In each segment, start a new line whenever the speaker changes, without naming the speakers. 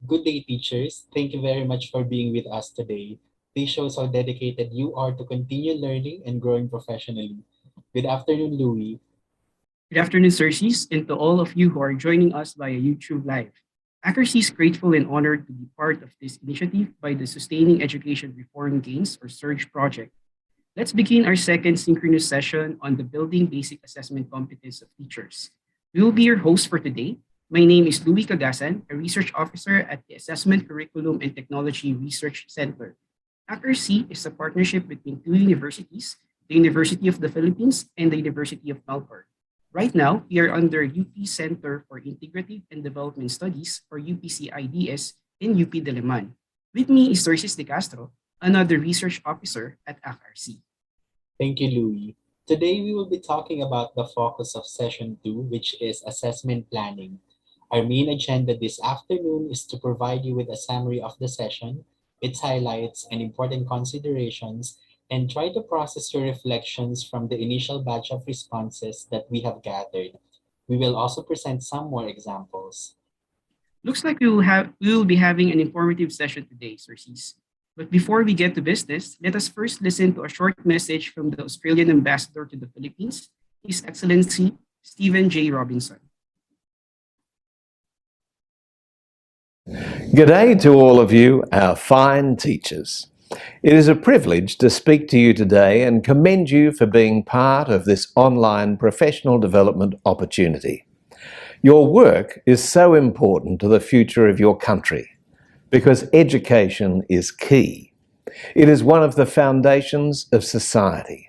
Good day, teachers. Thank you very much for being with us today. This shows how dedicated you are to continue learning and growing professionally. Good afternoon, Louie.
Good afternoon, Circes, and to all of you who are joining us via YouTube Live. Accuracy is grateful and honored to be part of this initiative by the Sustaining Education Reform Gains or SURGE project. Let's begin our second synchronous session on the Building Basic Assessment Competence of Teachers. We will be your host for today. My name is Louis Cagasan, a research officer at the Assessment Curriculum and Technology Research Center. Accuracy is a partnership between two universities, the University of the Philippines and the University of Melbourne. Right now, we are under UP Center for Integrative and Development Studies, or UPCIDS, in UP Diliman. With me is Circes De Castro, another research officer at ACRC.
Thank you, Louie. Today, we will be talking about the focus of session 2, which is assessment planning. Our main agenda this afternoon is to provide you with a summary of the session, its highlights, and important considerations, and try to process your reflections from the initial batch of responses that we have gathered. We will also present some more examples.
Looks like we will be having an informative session today, Circes. But before we get to business, let us first listen to a short message from the Australian Ambassador to the Philippines, His Excellency Stephen J. Robinson.
G'day to all of you, our fine teachers. It is a privilege to speak to you today and commend you for being part of this online professional development opportunity. Your work is so important to the future of your country because education is key. It is one of the foundations of society.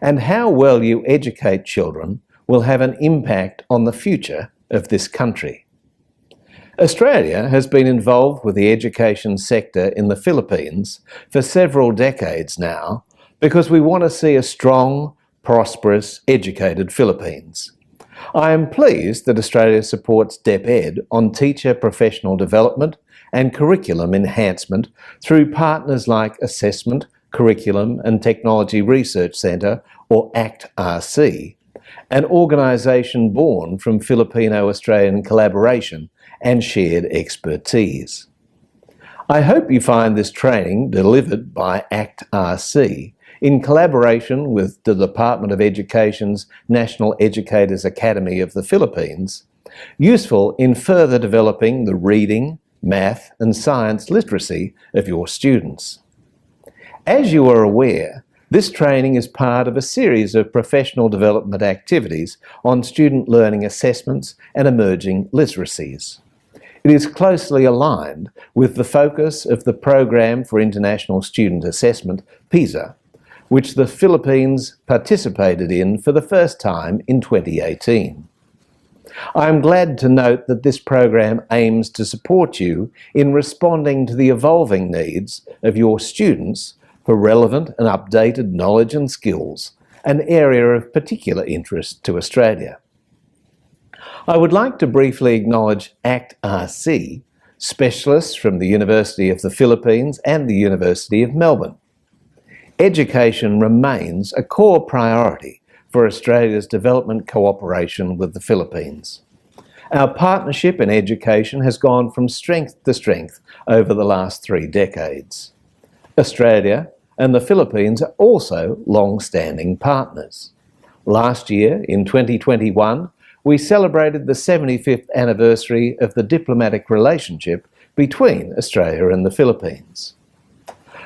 And how well you educate children will have an impact on the future of this country. Australia has been involved with the education sector in the Philippines for several decades now because we want to see a strong, prosperous, educated Philippines. I am pleased that Australia supports DepEd on teacher professional development and curriculum enhancement through partners like Assessment, Curriculum and Technology Research Centre, or ACT-RC, an organisation born from Filipino-Australian collaboration and shared expertise. I hope you find this training delivered by ACT-RC in collaboration with the Department of Education's National Educators Academy of the Philippines useful in further developing the reading, math and science literacy of your students. As you are aware, this training is part of a series of professional development activities on student learning assessments and emerging literacies. It is closely aligned with the focus of the Program for International Student Assessment, PISA, which the Philippines participated in for the first time in 2018. I am glad to note that this program aims to support you in responding to the evolving needs of your students for relevant and updated knowledge and skills, an area of particular interest to Australia. I would like to briefly acknowledge ACT-RC, specialists from the University of the Philippines and the University of Melbourne. Education remains a core priority for Australia's development cooperation with the Philippines. Our partnership in education has gone from strength to strength over the last 3 decades. Australia and the Philippines are also long-standing partners. Last year, in 2021, we celebrated the 75th anniversary of the diplomatic relationship between Australia and the Philippines.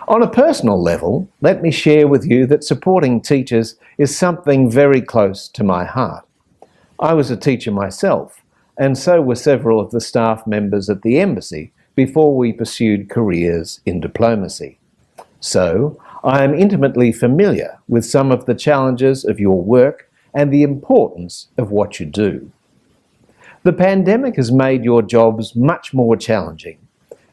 On a personal level, let me share with you that supporting teachers is something very close to my heart. I was a teacher myself, and so were several of the staff members at the embassy before we pursued careers in diplomacy. So, I am intimately familiar with some of the challenges of your work and the importance of what you do. The pandemic has made your jobs much more challenging,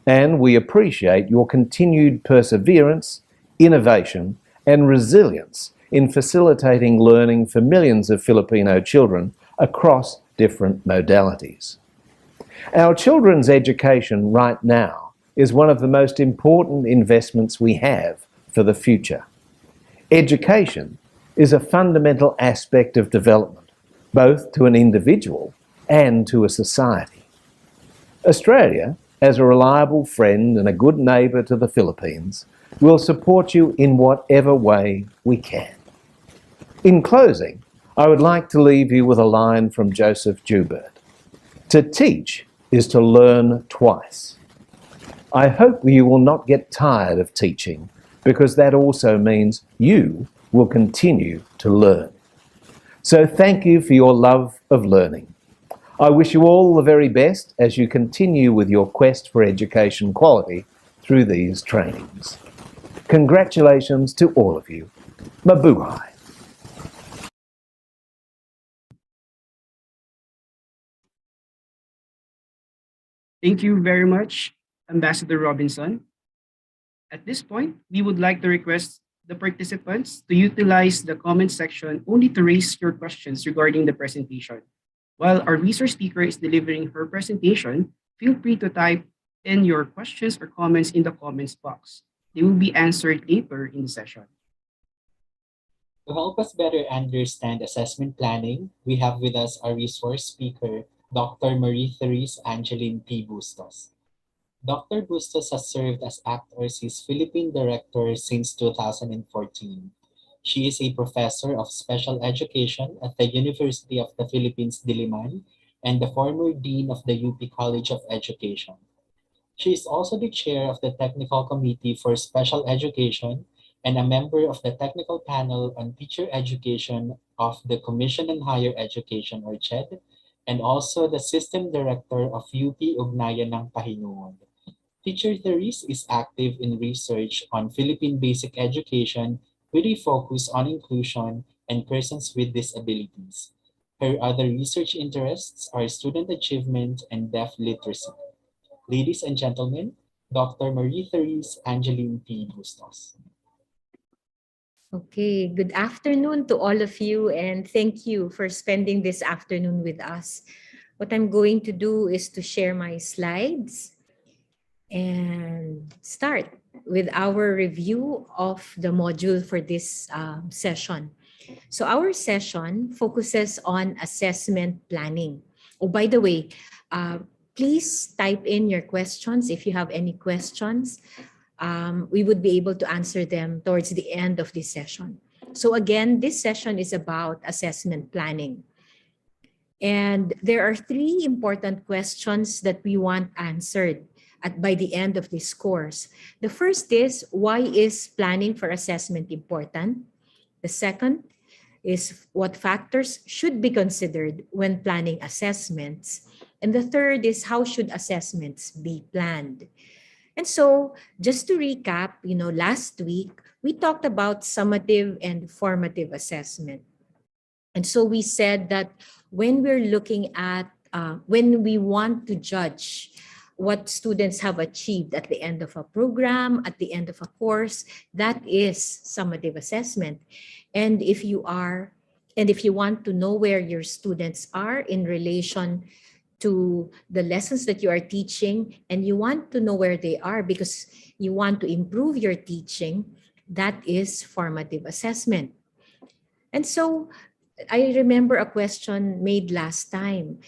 and we appreciate your continued perseverance, innovation, and resilience in facilitating learning for millions of Filipino children across different modalities. Our children's education right now is one of the most important investments we have for the future. Education is a fundamental aspect of development, both to an individual and to a society. Australia As a reliable friend and a good neighbour to the Philippines, we'll support you in whatever way we can. In closing, I would like to leave you with a line from Joseph Joubert. To teach is to learn twice. I hope you will not get tired of teaching, because that also means you will continue to learn. So thank you for your love of learning. I wish you all the very best as you continue with your quest for education quality through these trainings. Congratulations to all of you. Mabuhay.
Thank you very much, Ambassador Robinson. At this point, we would like to request the participants to utilize the comment section only to raise your questions regarding the presentation. While our resource speaker is delivering her presentation, feel free to type in your questions or comments in the comments box. They will be answered later in the session.
To help us better understand assessment planning, we have with us our resource speaker, Dr. Marie-Therese Angeline P. Bustos. Dr. Bustos has served as ACT-RC's Philippine Director since 2014. She is a professor of special education at the University of the Philippines, Diliman, and the former dean of the UP College of Education. She is also the chair of the Technical Committee for Special Education and a member of the Technical Panel on Teacher Education of the Commission on Higher Education or CHED, and also the System Director of UP Ugnayan ng Pahinungod. Teacher Therese is active in research on Philippine basic education with a focus on inclusion and persons with disabilities. Her other research interests are student achievement and deaf literacy. Ladies and gentlemen, Dr. Marie-Therese Angeline P. Bustos.
Okay, good afternoon to all of you, and thank you for spending this afternoon with us. What I'm going to do is to share my slides and start with our review of the module for this session. So our session focuses on assessment planning. Oh, by the way, please type in your questions if you have any questions. We would be able to answer them towards the end of this session. So again, this session is about assessment planning. And there are three important questions that we want answered by the end of this course. The first is, why is planning for assessment important? The second is, what factors should be considered when planning assessments? And the third is, how should assessments be planned? And so, just to recap, last week, we talked about summative and formative assessment. And so we said that when we're looking at, when we want to judge what students have achieved at the end of a program, at the end of a course, that is summative assessment. And if you want to know where your students are in relation to the lessons that you are teaching, and you want to know where they are because you want to improve your teaching, that is formative assessment. And so I remember a question made last time,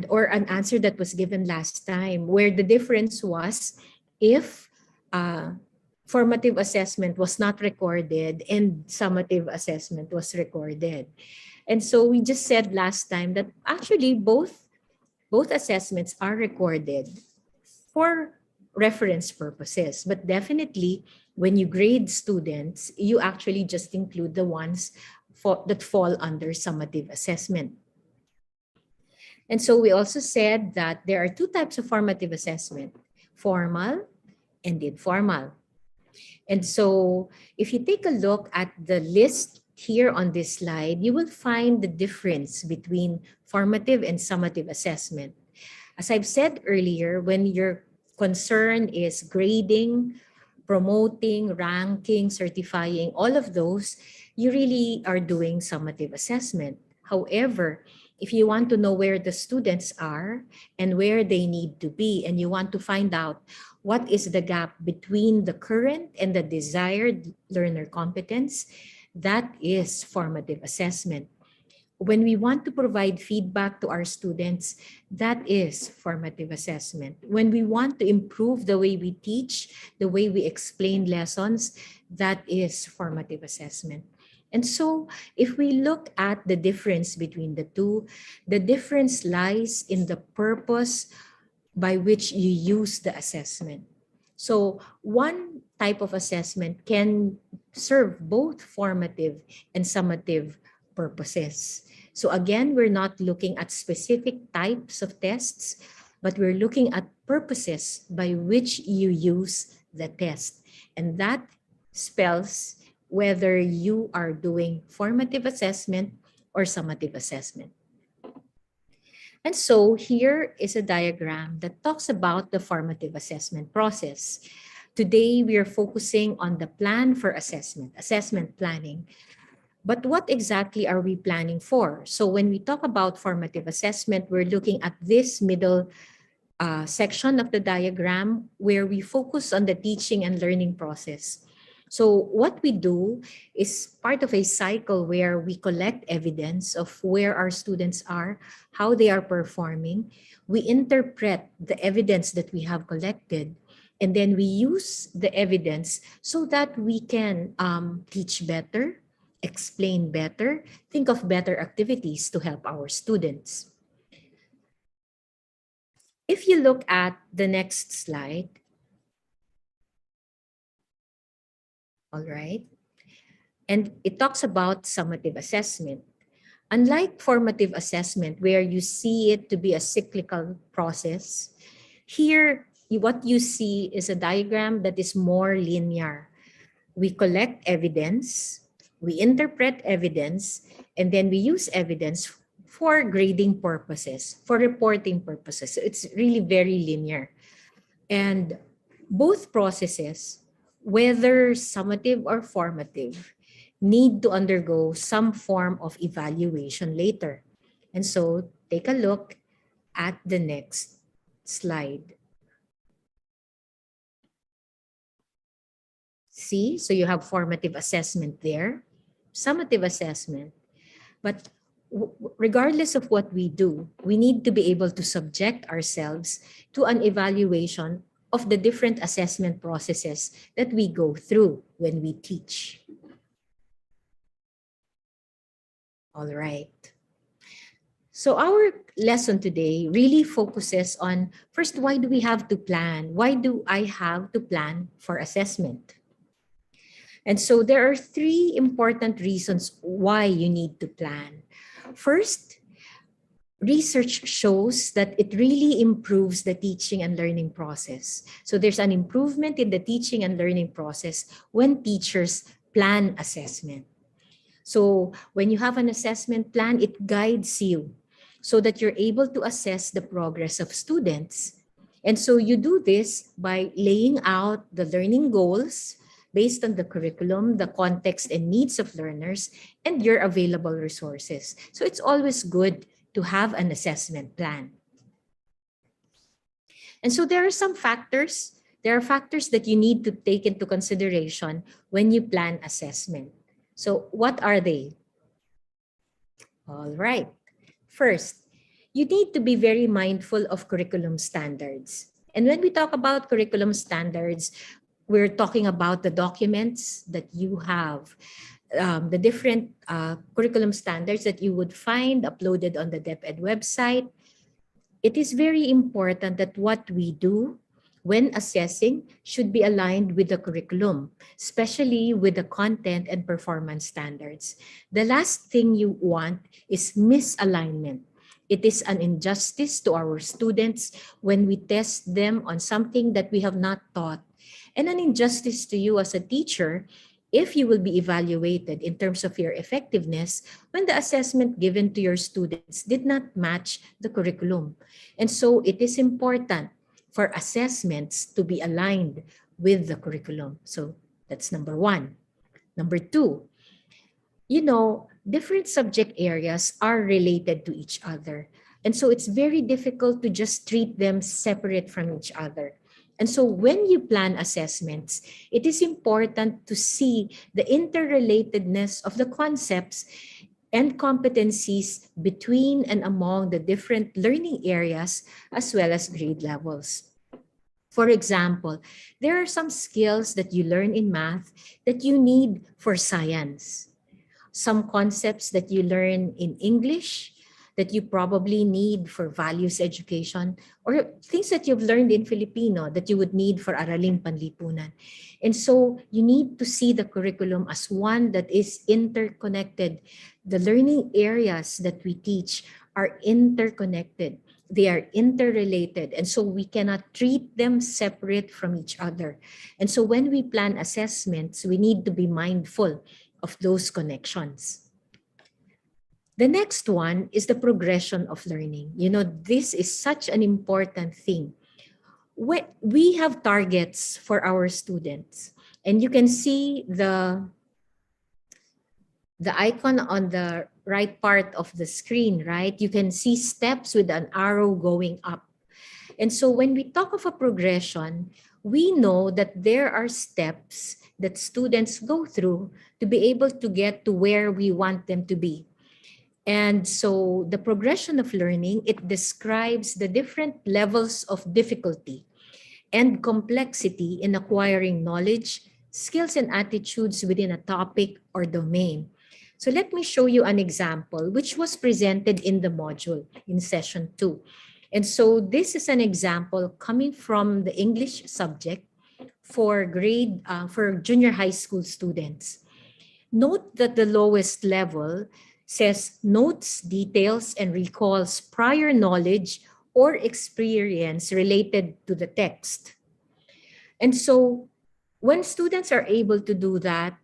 or an answer that was given last time, where the difference was if formative assessment was not recorded and summative assessment was recorded. And so we just said last time that actually both assessments are recorded for reference purposes, but definitely when you grade students, you actually just include the ones that fall under summative assessment. And so we also said that there are two types of formative assessment, formal and informal. And so if you take a look at the list here on this slide, you will find the difference between formative and summative assessment. As I've said earlier, when your concern is grading, promoting, ranking, certifying, all of those, you really are doing summative assessment. However, if you want to know where the students are and where they need to be, and you want to find out what is the gap between the current and the desired learner competence, that is formative assessment. when we want to provide feedback to our students, that is formative assessment. When we want to improve the way we teach, the way we explain lessons, that is formative assessment. And so if we look at the difference between the two, the difference lies in the purpose by which you use the assessment. So one type of assessment can serve both formative and summative purposes. So again, we're not looking at specific types of tests, but we're looking at purposes by which you use the test. And that spells whether you are doing formative assessment or summative assessment. And so here is a diagram that talks about the formative assessment process. Today, we are focusing on the plan for assessment planning. But what exactly are we planning for? So when we talk about formative assessment, we're looking at this middle section of the diagram where we focus on the teaching and learning process. So what we do is part of a cycle where we collect evidence of where our students are, how they are performing. We interpret the evidence that we have collected, and then we use the evidence so that we can teach better, explain better, think of better activities to help our students. If you look at the next slide, all right, and it talks about summative assessment. Unlike formative assessment, where you see it to be a cyclical process, here what you see is a diagram that is more linear. We collect evidence, we interpret evidence, and then we use evidence for grading purposes, for reporting purposes. So it's really very linear. And both processes, whether summative or formative, need to undergo some form of evaluation later. And so take a look at the next slide. See, so you have formative assessment there, summative assessment. But regardless of what we do, we need to be able to subject ourselves to an evaluation of the different assessment processes that we go through when we teach. All right. So our lesson today really focuses on, first, why do we have to plan? Why do I have to plan for assessment? And so there are three important reasons why you need to plan. First, research shows that it really improves the teaching and learning process. So there's an improvement in the teaching and learning process when teachers plan assessment. So when you have an assessment plan, it guides you so that you're able to assess the progress of students. And so you do this by laying out the learning goals based on the curriculum, the context and needs of learners, and your available resources. So it's always good to have an assessment plan. And so there are some factors. There are factors that you need to take into consideration when you plan assessment. So what are they? All right. First, you need to be very mindful of curriculum standards. And when we talk about curriculum standards, we're talking about the documents that you have, the different curriculum standards that you would find uploaded on the DepEd website. It is very important that what we do when assessing should be aligned with the curriculum, especially with the content and performance standards. The last thing you want is misalignment. It is an injustice to our students when we test them on something that we have not taught, and an injustice to you as a teacher if you will be evaluated in terms of your effectiveness when the assessment given to your students did not match the curriculum. And so it is important for assessments to be aligned with the curriculum. So that's number one. Number two, different subject areas are related to each other. And so it's very difficult to just treat them separate from each other. And so when you plan assessments, it is important to see the interrelatedness of the concepts and competencies between and among the different learning areas as well as grade levels. For example, there are some skills that you learn in math that you need for science. Some concepts that you learn in English that you probably need for values education, or things that you've learned in Filipino that you would need for Araling Panlipunan. And so you need to see the curriculum as one that is interconnected. The learning areas that we teach are interconnected. They are interrelated, and so we cannot treat them separate from each other. And so when we plan assessments, we need to be mindful of those connections. The next one is the progression of learning. You know, this is such an important thing. We have targets for our students, and you can see the icon on the right part of the screen, right? You can see steps with an arrow going up. And so when we talk of a progression, we know that there are steps that students go through to be able to get to where we want them to be. And so the progression of learning, it describes the different levels of difficulty and complexity in acquiring knowledge, skills, and attitudes within a topic or domain. So let me show you an example which was presented in the module in session 2. And so this is an example coming from the English subject for junior high school students. Note that the lowest level says notes, details, and recalls prior knowledge or experience related to the text. And so when students are able to do that,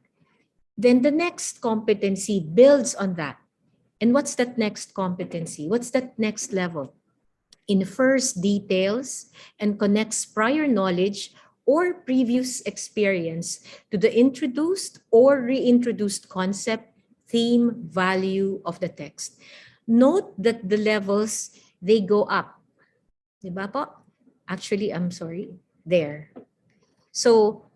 then the next competency builds on that. And what's that next competency? What's that next level? Infers details and connects prior knowledge or previous experience to the introduced or reintroduced concept, theme, value of the text. Note that the levels, they go up. Diba po? Actually, I'm sorry, there. So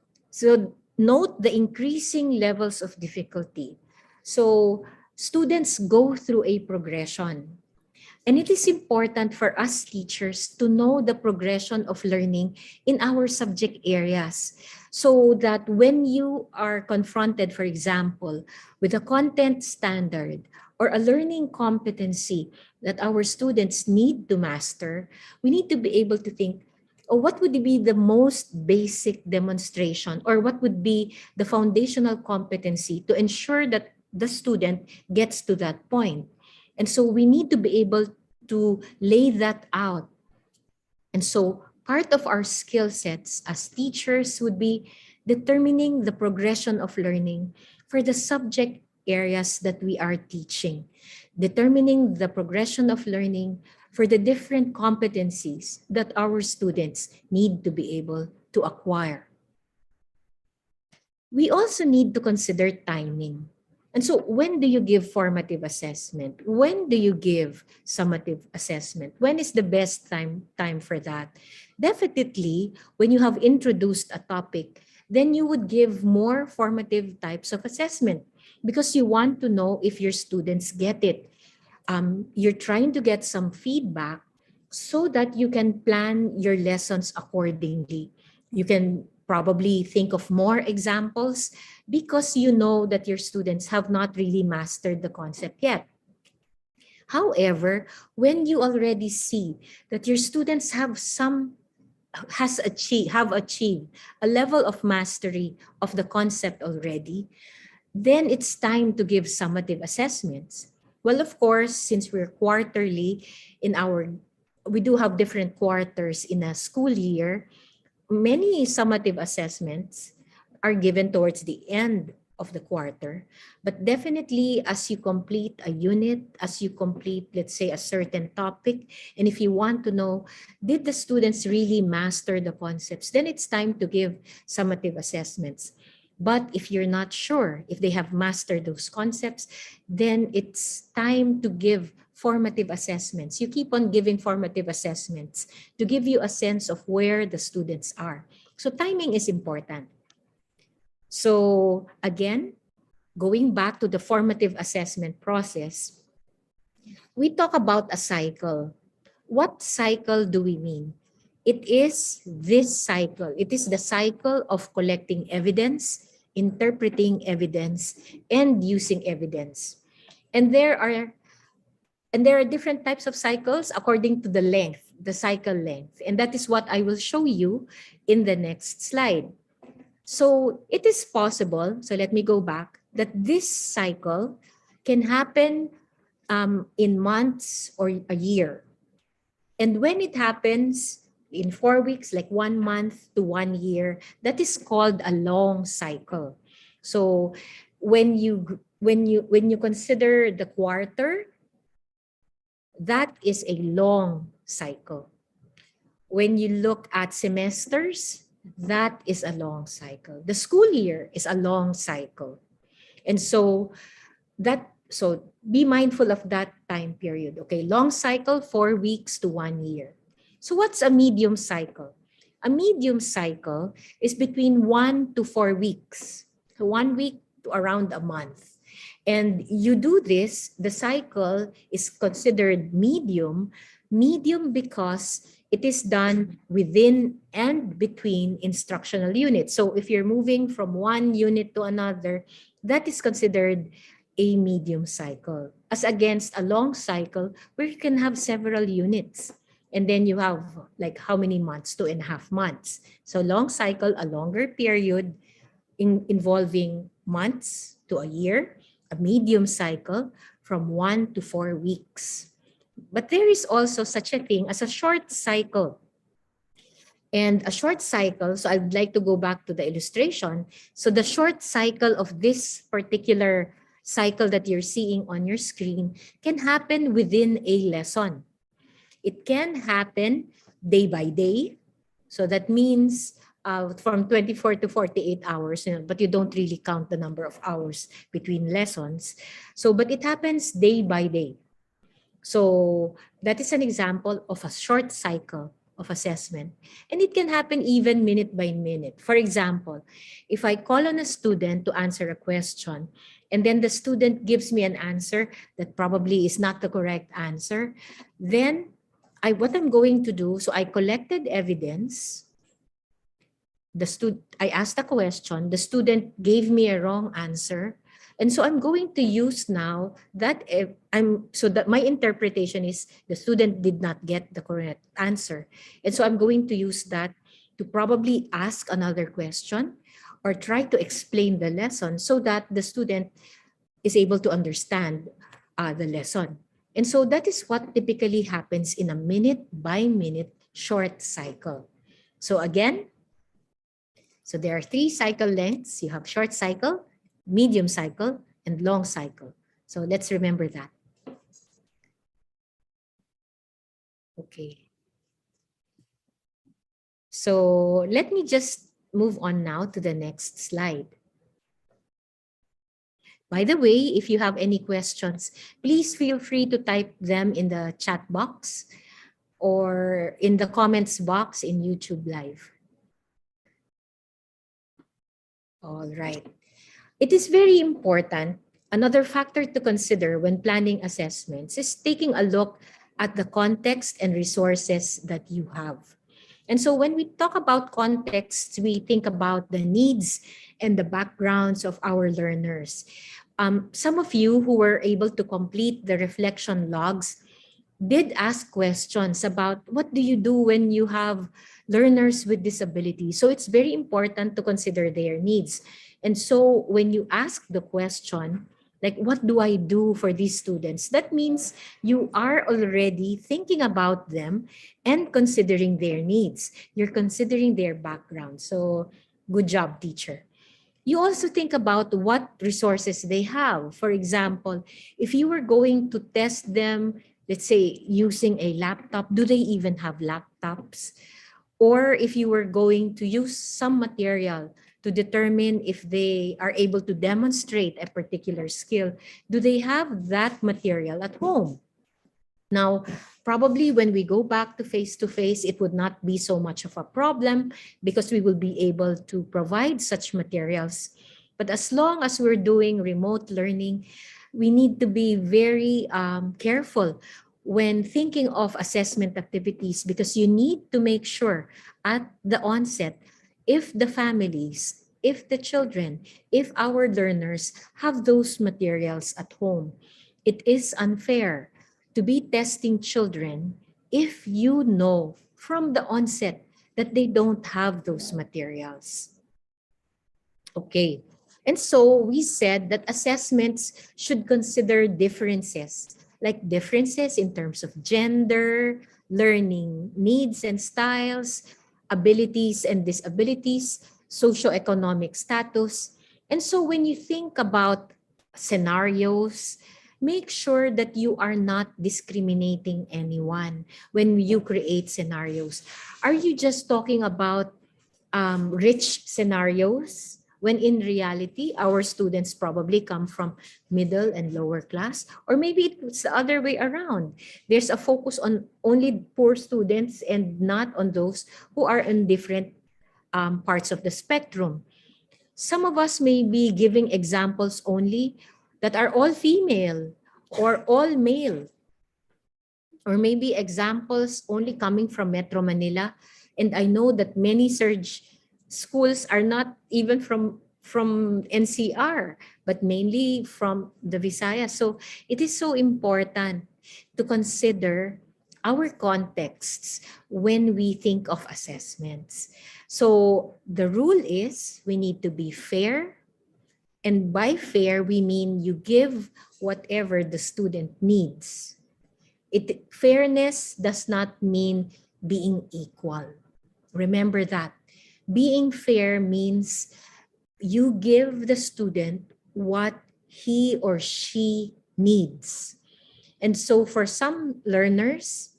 note the increasing levels of difficulty. So students go through a progression. And it is important for us teachers to know the progression of learning in our subject areas so that when you are confronted, for example, with a content standard or a learning competency that our students need to master, we need to be able to think, oh, what would be the most basic demonstration or what would be the foundational competency to ensure that the student gets to that point. And so we need to be able to lay that out. And so part of our skill sets as teachers would be determining the progression of learning for the subject areas that we are teaching, determining the progression of learning for the different competencies that our students need to be able to acquire. We also need to consider timing. And so when do you give formative assessment? When do you give summative assessment? When is the best time for that? Definitely, when you have introduced a topic, then you would give more formative types of assessment because you want to know if your students get it. You're trying to get some feedback so that you can plan your lessons accordingly. You can probably think of more examples because you know that your students have not really mastered the concept yet. However, when you already see that your students have achieved a level of mastery of the concept already, then it's time to give summative assessments. Well, of course, since we're quarterly we do have different quarters in a school year, many summative assessments are given towards the end of the quarter. But definitely as you complete a unit, as you complete, let's say, a certain topic, and if you want to know, did the students really master the concepts, then it's time to give summative assessments. But if you're not sure if they have mastered those concepts, then it's time to give formative assessments. You keep on giving formative assessments to give you a sense of where the students are. So timing is important. So again, going back to the formative assessment process, we talk about a cycle. What cycle do we mean? It is this cycle. It is the cycle of collecting evidence, interpreting evidence, and using evidence. And there are different types of cycles according to the length, the cycle length. And that is what I will show you in the next slide. So it is possible, so let me go back, that this cycle can happen in months or a year. And when it happens in 4 weeks, like 1 month to 1 year, that is called a long cycle. So when you consider the quarter, that is a long cycle. When you look at semesters, that is a long cycle. The school year is a long cycle. And so be mindful of that time period. Okay, long cycle, 4 weeks to 1 year. So what's a medium cycle? A medium cycle is between 1 to 4 weeks. So 1 week to around a month. And you do this, the cycle is considered medium because it is done within and between instructional units. So if you're moving from one unit to another, that is considered a medium cycle, as against a long cycle where you can have several units. And then you have like how many months? 2.5 months. So long cycle, a longer period involving months to a year. A medium cycle from 1 to 4 weeks. But there is also such a thing as a short cycle. And a short cycle, so I'd like to go back to the illustration. So the short cycle of this particular cycle that you're seeing on your screen can happen within a lesson. It can happen day by day. So that means from 24 to 48 hours, but you don't really count the number of hours between lessons. So, but it happens day by day. So that is an example of a short cycle of assessment. And it can happen even minute by minute. For example, if I call on a student to answer a question, and then the student gives me an answer that probably is not the correct answer, then what I'm going to do, so I collected evidence. I asked a question, the student gave me a wrong answer. And so I'm going to use now that so that my interpretation is the student did not get the correct answer. And so I'm going to use that to probably ask another question or try to explain the lesson so that the student is able to understand the lesson. And so that is what typically happens in a minute by minute short cycle. So again, so there are 3 cycle lengths. You have short cycle, medium cycle, and long cycle. So let's remember that. Okay. So let me just move on now to the next slide. By the way, if you have any questions, please feel free to type them in the chat box or in the comments box in YouTube Live. All right. It is very important. Another factor to consider when planning assessments is taking a look at the context and resources that you have. And so when we talk about context, we think about the needs and the backgrounds of our learners. Some of you who were able to complete the reflection logs did ask questions about what do you do when you have learners with disabilities. So it's very important to consider their needs. And so when you ask the question, like, what do I do for these students? That means you are already thinking about them and considering their needs. You're considering their background. So good job, teacher. You also think about what resources they have. For example, if you were going to test them, let's say using a laptop, do they even have laptops? Or if you were going to use some material to determine if they are able to demonstrate a particular skill, do they have that material at home? Now, probably when we go back to face, it would not be so much of a problem because we will be able to provide such materials But as long as we're doing remote learning, we need to be very careful when thinking of assessment activities, because you need to make sure at the onset if the families, if the children, if our learners have those materials at home. It is unfair to be testing children if you know from the onset that they don't have those materials. Okay. And so we said that assessments should consider differences, like differences in terms of gender, learning needs and styles, abilities and disabilities, socioeconomic status. And so when you think about scenarios, make sure that you are not discriminating anyone when you create scenarios. Are you just talking about rich scenarios, when in reality our students probably come from middle and lower class? Or maybe it's the other way around. There's a focus on only poor students and not on those who are in different parts of the spectrum. Some of us may be giving examples only that are all female or all male, or maybe examples only coming from Metro Manila. And I know that many surge schools are not even from NCR, but mainly from the Visayas. So it is so important to consider our contexts when we think of assessments. So the rule is we need to be fair. And by fair, we mean you give whatever the student needs. Fairness does not mean being equal. Remember that. Being fair means you give the student what he or she needs. And so for some learners,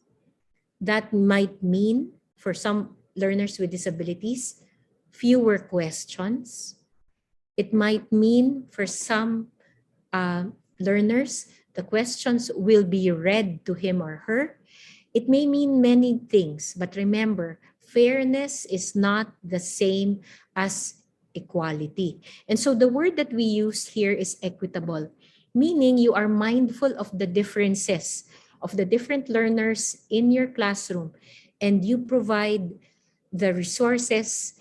that might mean, for some learners with disabilities, fewer questions. It might mean for some learners, the questions will be read to him or her. It may mean many things, but remember, fairness is not the same as equality. And so the word that we use here is equitable, meaning you are mindful of the differences of the different learners in your classroom, and you provide the resources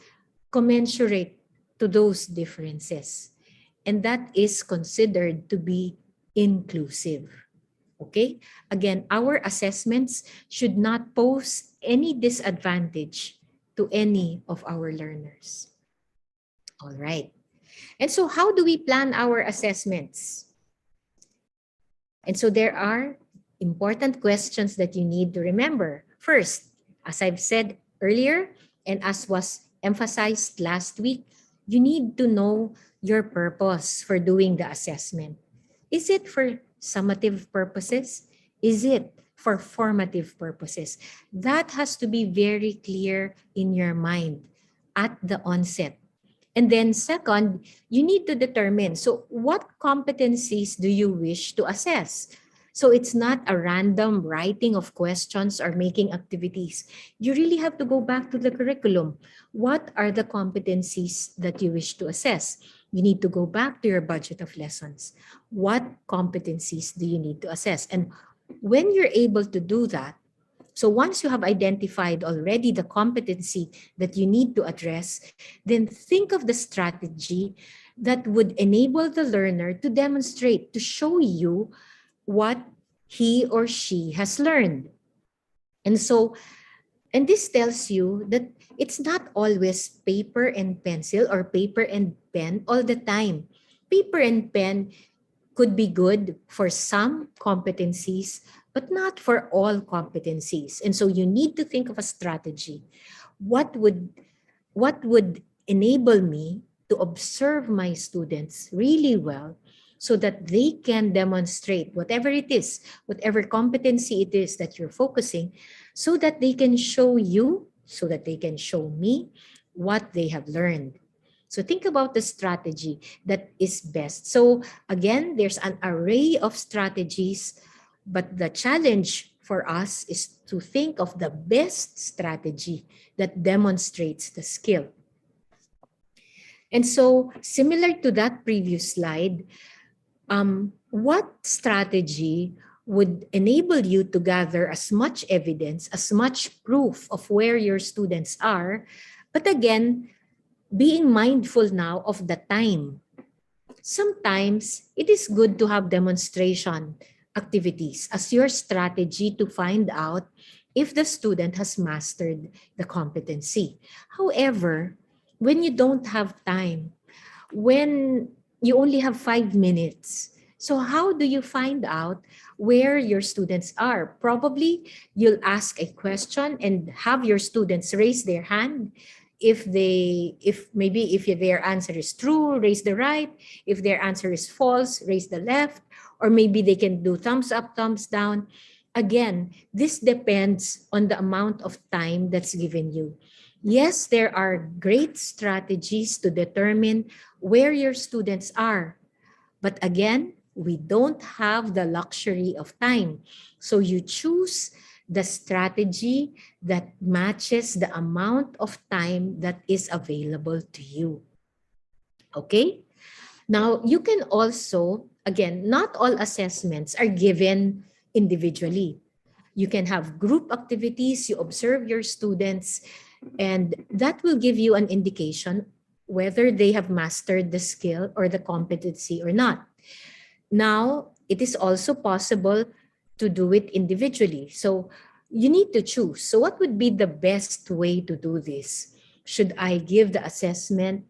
commensurate to those differences. And that is considered to be inclusive. Okay? Again, our assessments should not pose any disadvantage to any of our learners. All right. And so how do we plan our assessments? And so there are important questions that you need to remember. First, as I've said earlier, and as was emphasized last week, you need to know your purpose for doing the assessment. Is it for summative purposes? Is it for formative purposes? That has to be very clear in your mind at the onset. And then second, you need to determine, so what competencies do you wish to assess? So it's not a random writing of questions or making activities. You really have to go back to the curriculum. What are the competencies that you wish to assess? You need to go back to your budget of lessons. What competencies do you need to assess? And when you're able to do that, so once you have identified already the competency that you need to address, then think of the strategy that would enable the learner to demonstrate, to show you what he or she has learned. And so, and this tells you that it's not always paper and pencil or paper and pen all the time. Paper and pen could be good for some competencies, but not for all competencies. And so you need to think of a strategy. What would enable me to observe my students really well so that they can demonstrate whatever it is, whatever competency it is that you're focusing, so that they can show you, so that they can show me what they have learned. So think about the strategy that is best. So again, there's an array of strategies, but the challenge for us is to think of the best strategy that demonstrates the skill. And so, similar to that previous slide, what strategy would enable you to gather as much evidence, as much proof of where your students are, but again, being mindful now of the time. Sometimes it is good to have demonstration activities as your strategy to find out if the student has mastered the competency. However, when you don't have time, when you only have 5 minutes, so how do you find out where your students are? Probably you'll ask a question and have your students raise their hand. If their answer is true, raise the right. If their answer is false, raise the left. Or maybe they can do thumbs up, thumbs down. Again, this depends on the amount of time that's given you. Yes, there are great strategies to determine where your students are. But again, we don't have the luxury of time. So you choose the strategy that matches the amount of time that is available to you. Okay? Now, you can also, again, not all assessments are given individually. You can have group activities, you observe your students, and that will give you an indication whether they have mastered the skill or the competency or not. Now, it is also possible to do it individually. So you need to choose. So what would be the best way to do this? Should I give the assessment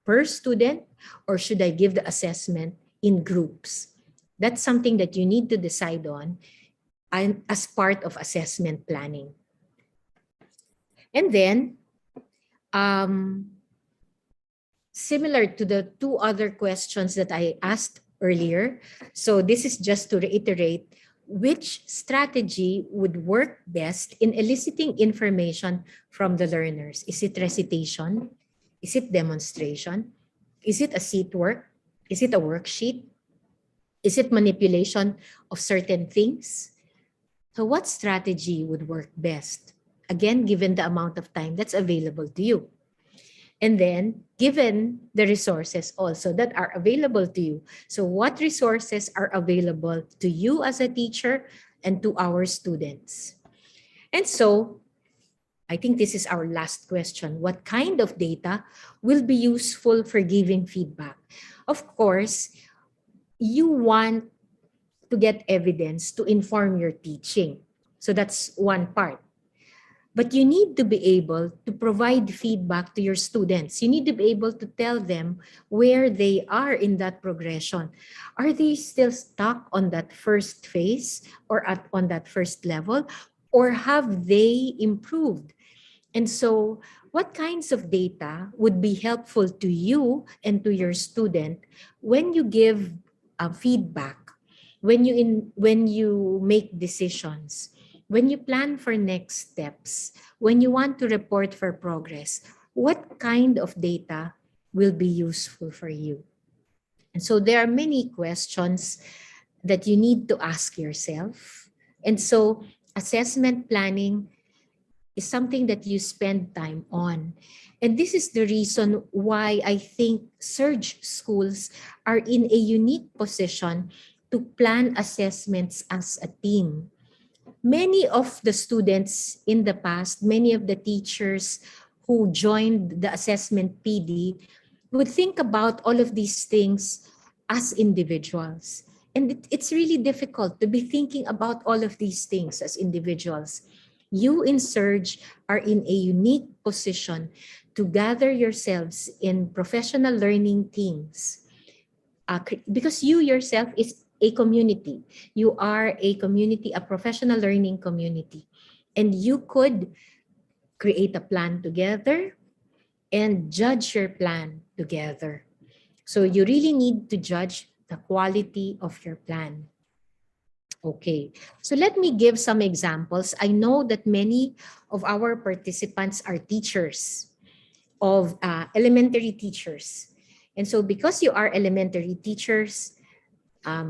per student or should I give the assessment in groups? That's something that you need to decide on as part of assessment planning. And then, similar to the two other questions that I asked earlier, so this is just to reiterate which strategy would work best in eliciting information from the learners. Is it recitation? Is it demonstration? Is it a seat work? Is it a worksheet? Is it manipulation of certain things? So what strategy would work best? Again, given the amount of time that's available to you. And then, given the resources also that are available to you. So what resources are available to you as a teacher and to our students? And so, I think this is our last question. What kind of data will be useful for giving feedback? Of course, you want to get evidence to inform your teaching. So that's one part. But you need to be able to provide feedback to your students. You need to be able to tell them where they are in that progression. Are they still stuck on that first phase or on that first level? Or have they improved? And so what kinds of data would be helpful to you and to your student when you give feedback, when you make decisions, when you plan for next steps, when you want to report for progress? What kind of data will be useful for you? And so there are many questions that you need to ask yourself. And so assessment planning is something that you spend time on. And this is the reason why I think surge schools are in a unique position to plan assessments as a team. Many of the students in the past, many of the teachers who joined the assessment PD would think about all of these things as individuals. And it's really difficult to be thinking about all of these things as individuals. You in Surge are in a unique position to gather yourselves in professional learning teams because you yourself is a community. You are a community, a professional learning community. And you could create a plan together and judge your plan together. So you really need to judge the quality of your plan. Okay, so let me give some examples. I know that many of our participants are teachers of elementary teachers. And so because you are elementary teachers,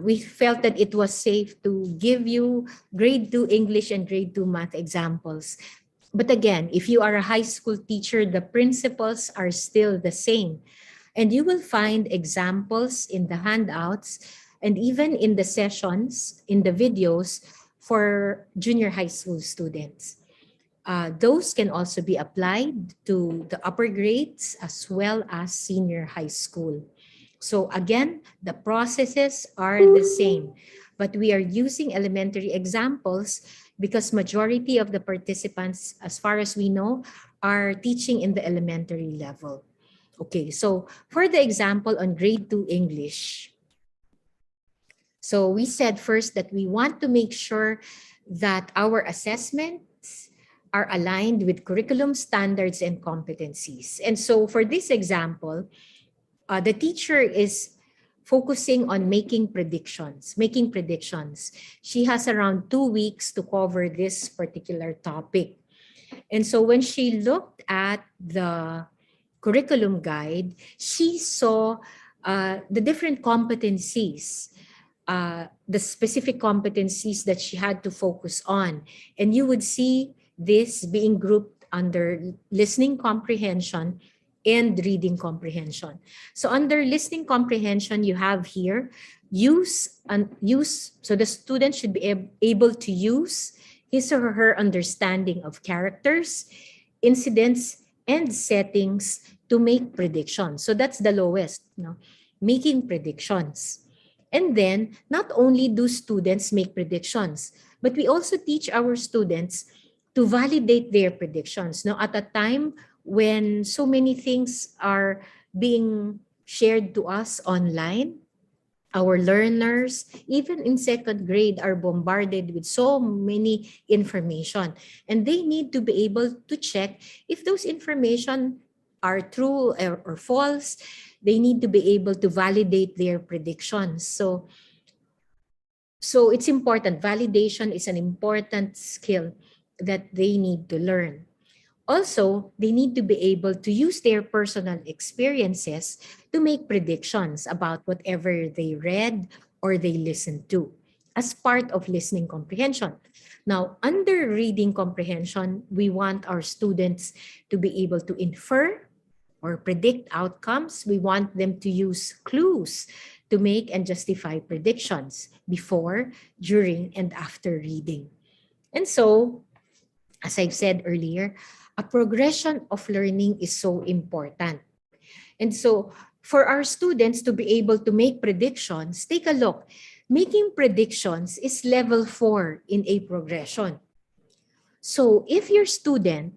we felt that it was safe to give you grade 2 English and grade 2 math examples. But again, if you are a high school teacher, the principles are still the same. And you will find examples in the handouts and even in the sessions, in the videos for junior high school students. Those can also be applied to the upper grades as well as senior high school. So again, the processes are the same, but we are using elementary examples because majority of the participants, as far as we know, are teaching in the elementary level. Okay, so for the example on grade 2 English, so we said first that we want to make sure that our assessments are aligned with curriculum standards and competencies. And so for this example, the teacher is focusing on making predictions. She has around 2 weeks to cover this particular topic. And so when she looked at the curriculum guide, she saw the different competencies, the specific competencies that she had to focus on. And you would see this being grouped under listening comprehension and reading comprehension. So under listening comprehension, you have here use. So the student should be able to use his or her understanding of characters, incidents, and settings to make predictions. So that's the lowest, making predictions. And then not only do students make predictions, but we also teach our students to validate their predictions. Now, at a time when so many things are being shared to us online, our learners, even in second grade, are bombarded with so many information. And they need to be able to check if those information are true or false. They need to be able to validate their predictions. So it's important. Validation is an important skill that they need to learn. Also, they need to be able to use their personal experiences to make predictions about whatever they read or they listened to as part of listening comprehension. Now, under reading comprehension, we want our students to be able to infer or predict outcomes. We want them to use clues to make and justify predictions before, during, and after reading. And so, as I've said earlier, a progression of learning is so important. And so for our students to be able to make predictions, take a look. Making predictions is level 4 in a progression. So if your student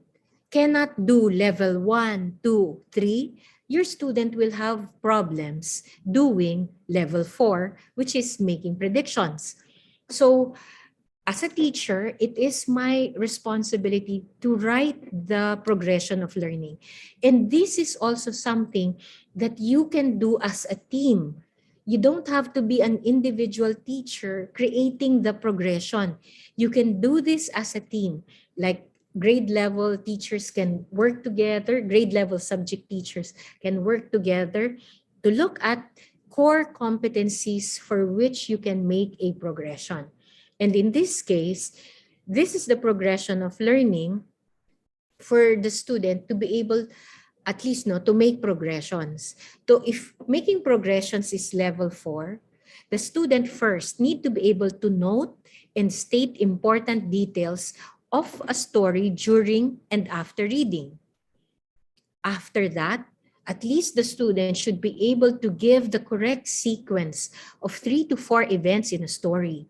cannot do level 1, 2, 3, your student will have problems doing level 4, which is making predictions. So as a teacher, it is my responsibility to write the progression of learning. And this is also something that you can do as a team. You don't have to be an individual teacher creating the progression. You can do this as a team. Like grade level teachers can work together, grade level subject teachers can work together to look at core competencies for which you can make a progression. And in this case, this is the progression of learning for the student to be able at least to make progressions. So if making progressions is level 4, the student first need to be able to note and state important details of a story during and after reading. After that, at least the student should be able to give the correct sequence of 3 to 4 events in a story.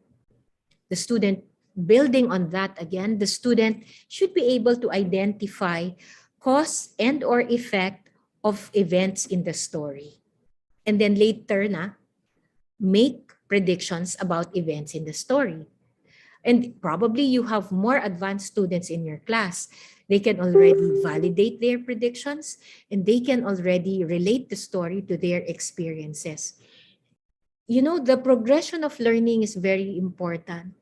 The student, building on that again, the student should be able to identify cause and or effect of events in the story. And then later make predictions about events in the story. And probably you have more advanced students in your class. They can already validate their predictions and they can already relate the story to their experiences. The progression of learning is very important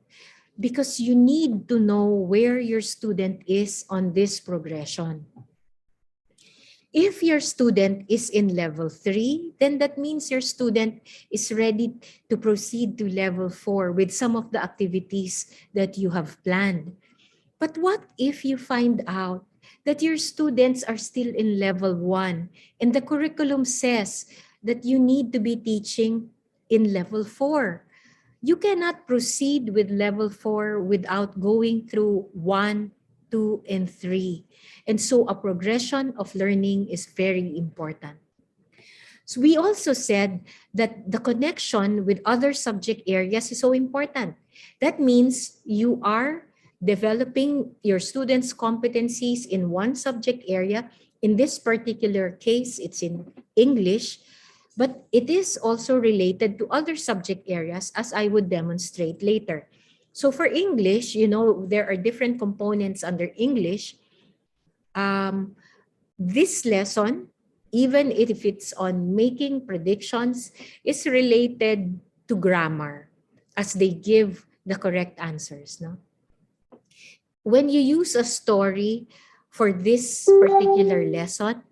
because you need to know where your student is on this progression. If your student is in level 3, then that means your student is ready to proceed to level 4 with some of the activities that you have planned. But what if you find out that your students are still in level 1 and the curriculum says that you need to be teaching in level 4. You cannot proceed with level 4 without going through 1, 2, and 3. And so a progression of learning is very important. So we also said that the connection with other subject areas is so important. That means you are developing your students' competencies in one subject area. In this particular case, it's in English, but it is also related to other subject areas, as I would demonstrate later. So for English, there are different components under English. This lesson, even if it's on making predictions, is related to grammar as they give the correct answers. No? When you use a story for this particular lesson,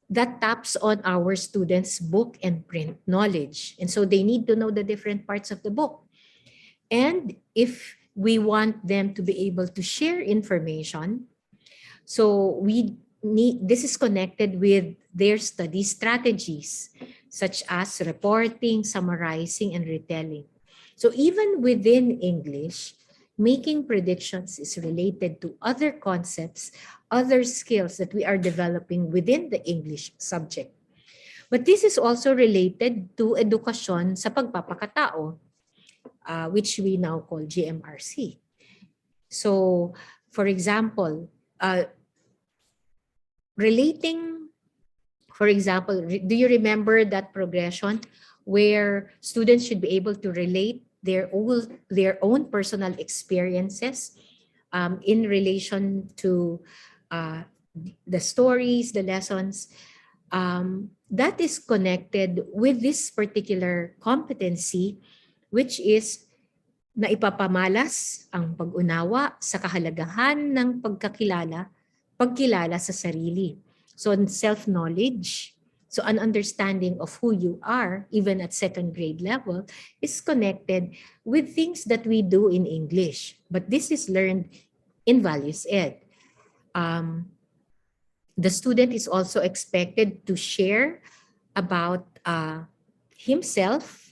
that taps on our students' book and print knowledge. And so they need to know the different parts of the book. And if we want them to be able to share information, so this is connected with their study strategies, such as reporting, summarizing, and retelling. So even within English, making predictions is related to other concepts, other skills that we are developing within the English subject. But this is also related to edukasyon sa pagpapakatao, which we now call GMRC. So, for example, do you remember that progression where students should be able to relate their own personal experiences in relation to the stories, the lessons, that is connected with this particular competency, which is na ipapamalas ang pag-unawa sa kahalagahan ng pagkilala sa sarili. So self-knowledge, so an understanding of who you are, even at second grade level, is connected with things that we do in English. But this is learned in Values Ed. The student is also expected to share about himself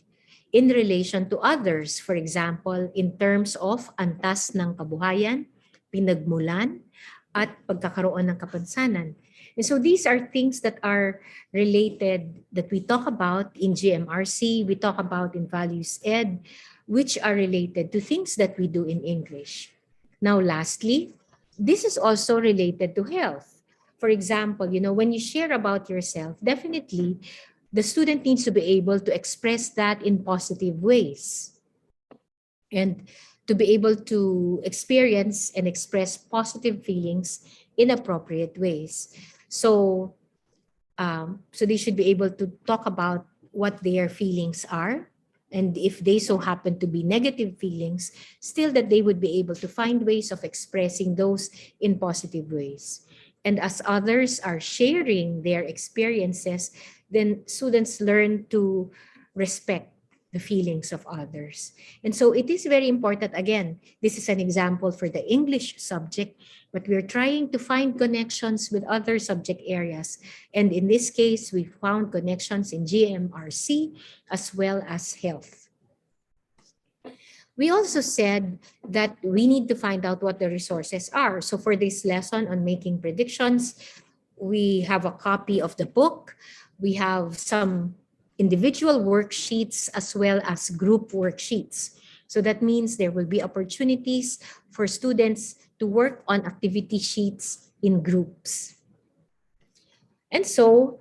in relation to others. For example, in terms of antas ng kabuhayan, pinagmulan, at pagkakaroon ng kapansanan. And so these are things that are related, that we talk about in GMRC, we talk about in Values Ed, which are related to things that we do in English. Now, lastly, this is also related to health. For example, when you share about yourself, definitely the student needs to be able to express that in positive ways and to be able to experience and express positive feelings in appropriate ways. So they should be able to talk about what their feelings are. And if they so happen to be negative feelings, still that they would be able to find ways of expressing those in positive ways. And as others are sharing their experiences, then students learn to respect the feelings of others. And so it is very important. Again, this is an example for the English subject, but we're trying to find connections with other subject areas. And in this case, we found connections in GMRC as well as health. We also said that we need to find out what the resources are. So for this lesson on making predictions, we have a copy of the book. We have some individual worksheets as well as group worksheets. So that means there will be opportunities for students to work on activity sheets in groups. And so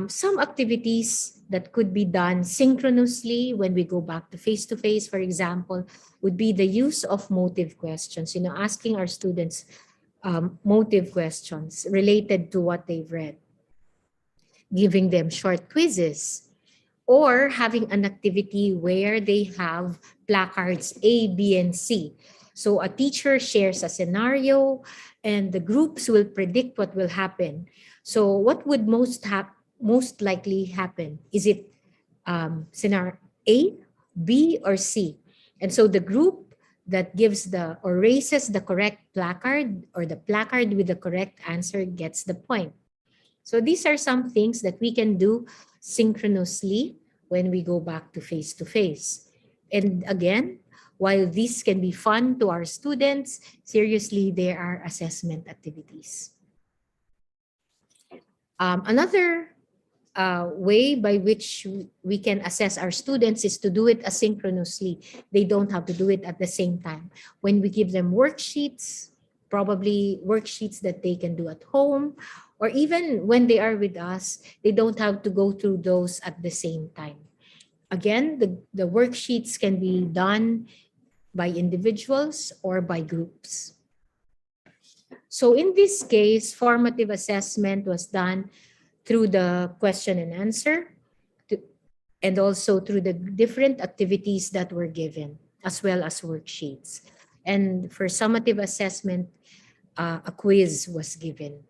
some activities that could be done synchronously when we go back to face-to-face, for example, would be the use of motive questions, asking our students motive questions related to what they've read, giving them short quizzes, or having an activity where they have placards A, B, and C. So a teacher shares a scenario and the groups will predict what will happen. So what would most likely happen? Is it scenario A, B, or C? And so the group that gives the or raises the correct placard, or the placard with the correct answer gets the point. So these are some things that we can do synchronously when we go back to face. And again, while these can be fun to our students, seriously, there are assessment activities. Another way by which we can assess our students is to do it asynchronously. They don't have to do it at the same time. When we give them worksheets, probably worksheets that they can do at home, or even when they are with us, they don't have to go through those at the same time. Again, the worksheets can be done by individuals or by groups. So in this case, formative assessment was done through the question and answer, and also through the different activities that were given, as well as worksheets. And for summative assessment, a quiz was given.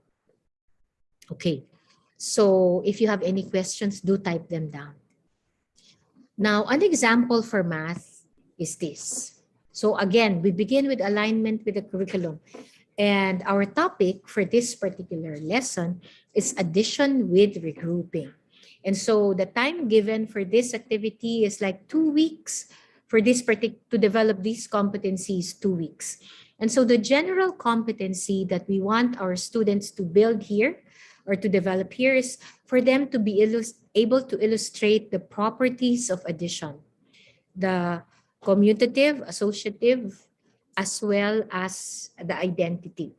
Okay, so if you have any questions, do type them down. Now, an example for math is this. So again, we begin with alignment with the curriculum. And our topic for this particular lesson is addition with regrouping. And so the time given for this activity is like 2 weeks for this to develop these competencies, 2 weeks. And so the general competency that we want our students to build here or to develop here is for them to be able to illustrate the properties of addition, the commutative, associative, as well as the identity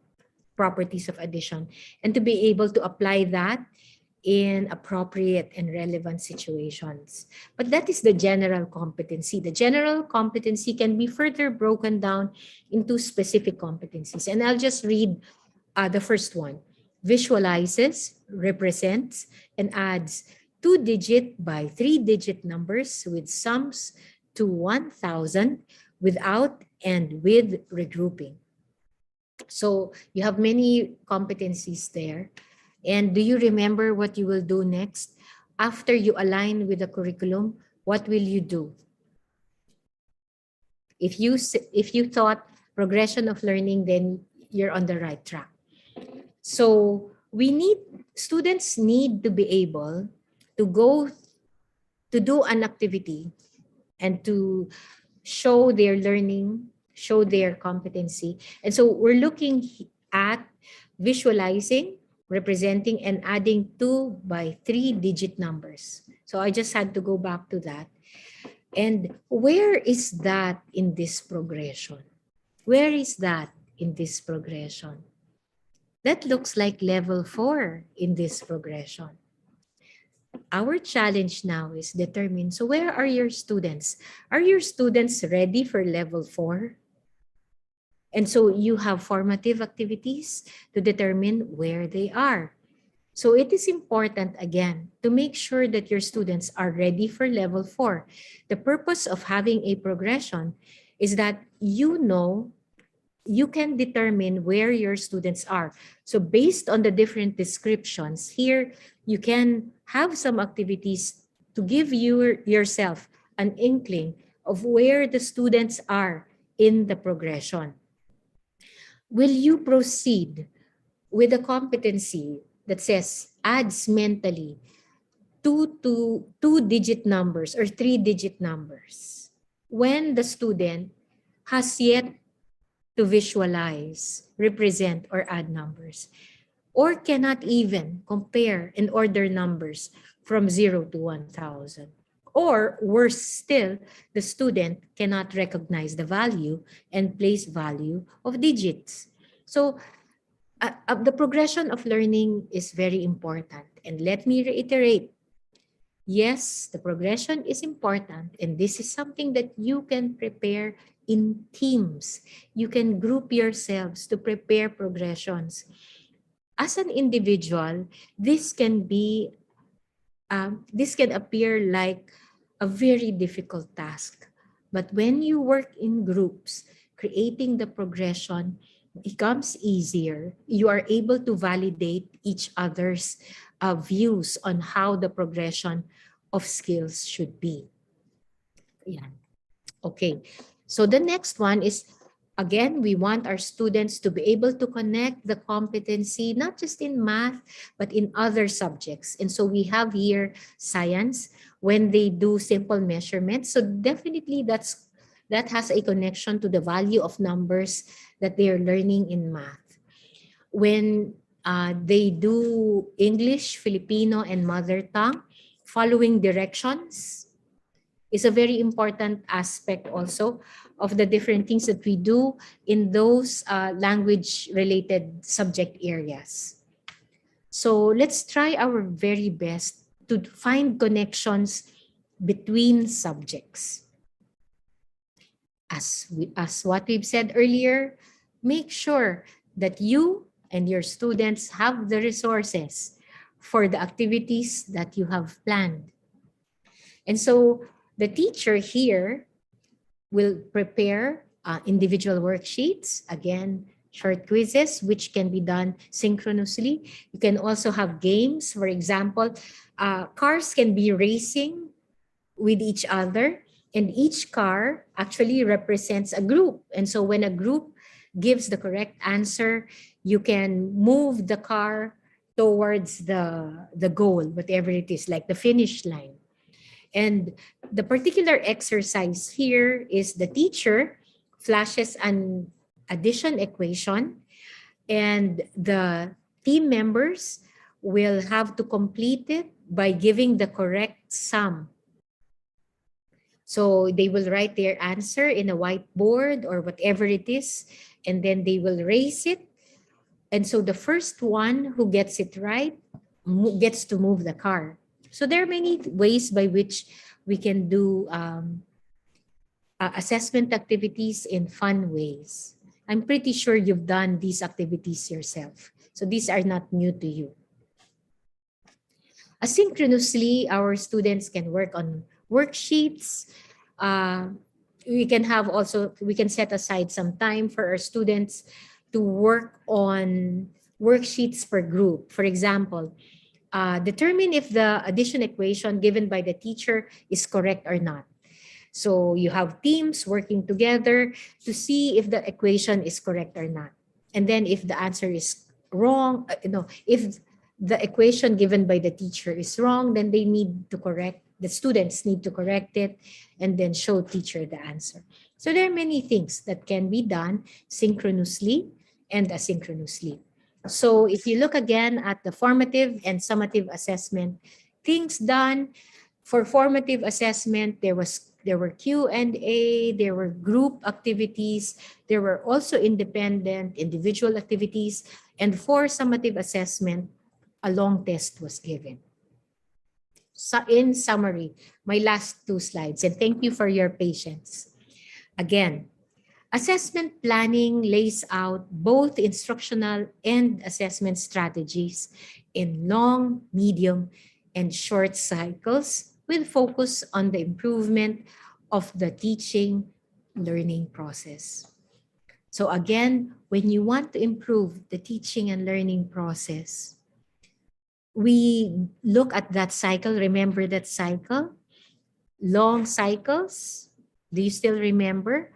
properties of addition, and to be able to apply that in appropriate and relevant situations. But that is the general competency. The general competency can be further broken down into specific competencies. And I'll just read the first one. Visualizes, represents, and adds 2-digit by 3-digit numbers with sums to 1,000 without and with regrouping. So you have many competencies there. And do you remember what you will do next? After you align with the curriculum, what will you do? If you thought progression of learning, then you're on the right track. So students need to be able to go to do an activity and to show their learning, show their competency. And so we're looking at visualizing, representing, and adding 2 by 3-digit numbers. So I just had to go back to that. And where is that in this progression? Where is that in this progression? That looks like level 4 in this progression. Our challenge now is determine, so where are your students? Are your students ready for level 4? And so you have formative activities to determine where they are. So it is important, again, to make sure that your students are ready for level 4. The purpose of having a progression is that you can determine where your students are. So based on the different descriptions here, you can have some activities to give yourself an inkling of where the students are in the progression. Will you proceed with a competency that says adds mentally 2-digit numbers or 3-digit numbers when the student has yet to visualize, represent, or add numbers, or cannot even compare and order numbers from 0 to 1,000? Or worse still, the student cannot recognize the value and place value of digits. So the progression of learning is very important. And let me reiterate, yes, the progression is important, and this is something that you can prepare in teams. You can group yourselves to prepare progressions. As an individual, this can appear like a very difficult task. But when you work in groups, creating the progression becomes easier. You are able to validate each other's views on how the progression of skills should be. Yeah. Okay. So the next one is, again, we want our students to be able to connect the competency, not just in math, but in other subjects. And so we have here science when they do simple measurements. So definitely that has a connection to the value of numbers that they are learning in math. When they do English, Filipino, and mother tongue, following directions is a very important aspect also of the different things that we do in those language related subject areas. So let's try our very best to find connections between subjects. As what we've said earlier, make sure that you and your students have the resources for the activities that you have planned. And so the teacher here will prepare individual worksheets, again, short quizzes, which can be done synchronously. You can also have games. For example, cars can be racing with each other, and each car actually represents a group. And so when a group gives the correct answer, you can move the car towards the goal, whatever it is, like the finish line. And the particular exercise here is the teacher flashes an addition equation, and the team members will have to complete it by giving the correct sum. So they will write their answer in a whiteboard or whatever it is, and then they will raise it. And so the first one who gets it right gets to move the car. So there are many ways by which we can do assessment activities in fun ways. I'm pretty sure you've done these activities yourself. So these are not new to you. Asynchronously, our students can work on worksheets. We can set aside some time for our students to work on worksheets per group. For example, determine if the addition equation given by the teacher is correct or not. So you have teams working together to see if the equation is correct or not. And then if the answer is wrong, if the equation given by the teacher is wrong, then the students need to correct it and then show teacher the answer. So there are many things that can be done synchronously and asynchronously. So if you look again at the formative and summative assessment, things done for formative assessment, there were Q&A, there were group activities, there were also independent individual activities, and for summative assessment, a long test was given. So in summary, my last two slides, and thank you for your patience. Again, assessment planning lays out both instructional and assessment strategies in long, medium, and short cycles with focus on the improvement of the teaching learning process. So again, when you want to improve the teaching and learning process, we look at that cycle. Remember that cycle? Long cycles. Do you still remember?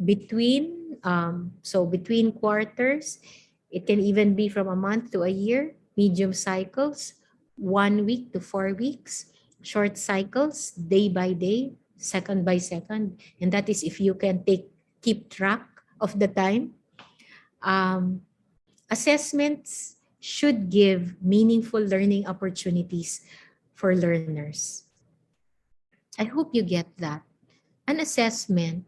Between quarters, it can even be from a month to a year. Medium cycles, 1 week to 4 weeks. Short cycles, day by day, second by second, and that is if you can keep track of the time. Assessments should give meaningful learning opportunities for learners. I hope you get that. An assessment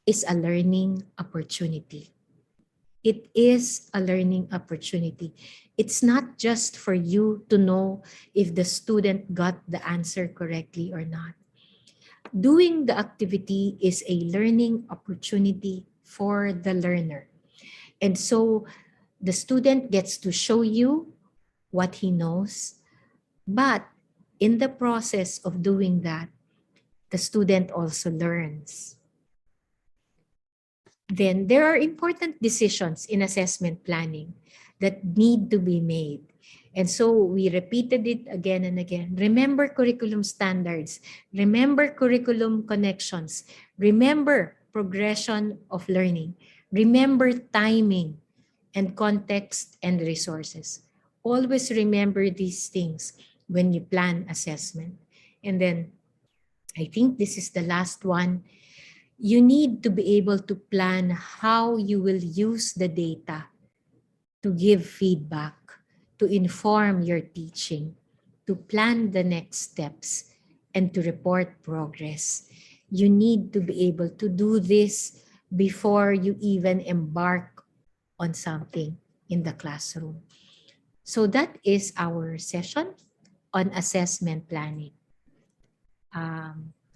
is a learning opportunity. It is a learning opportunity. It's not just for you to know if the student got the answer correctly or not. Doing the activity is a learning opportunity for the learner. And so the student gets to show you what he knows, but in the process of doing that, the student also learns. Then there are important decisions in assessment planning. that need to be made. And so we repeated it again and again. Remember curriculum standards. Remember curriculum connections. Remember progression of learning. Remember timing and context and resources. Always remember these things when you plan assessment. And then I think this is the last one. You need to be able to plan how you will use the data to give feedback, to inform your teaching, to plan the next steps, and to report progress. You need to be able to do this before you even embark on something in the classroom. So that is our session on assessment planning.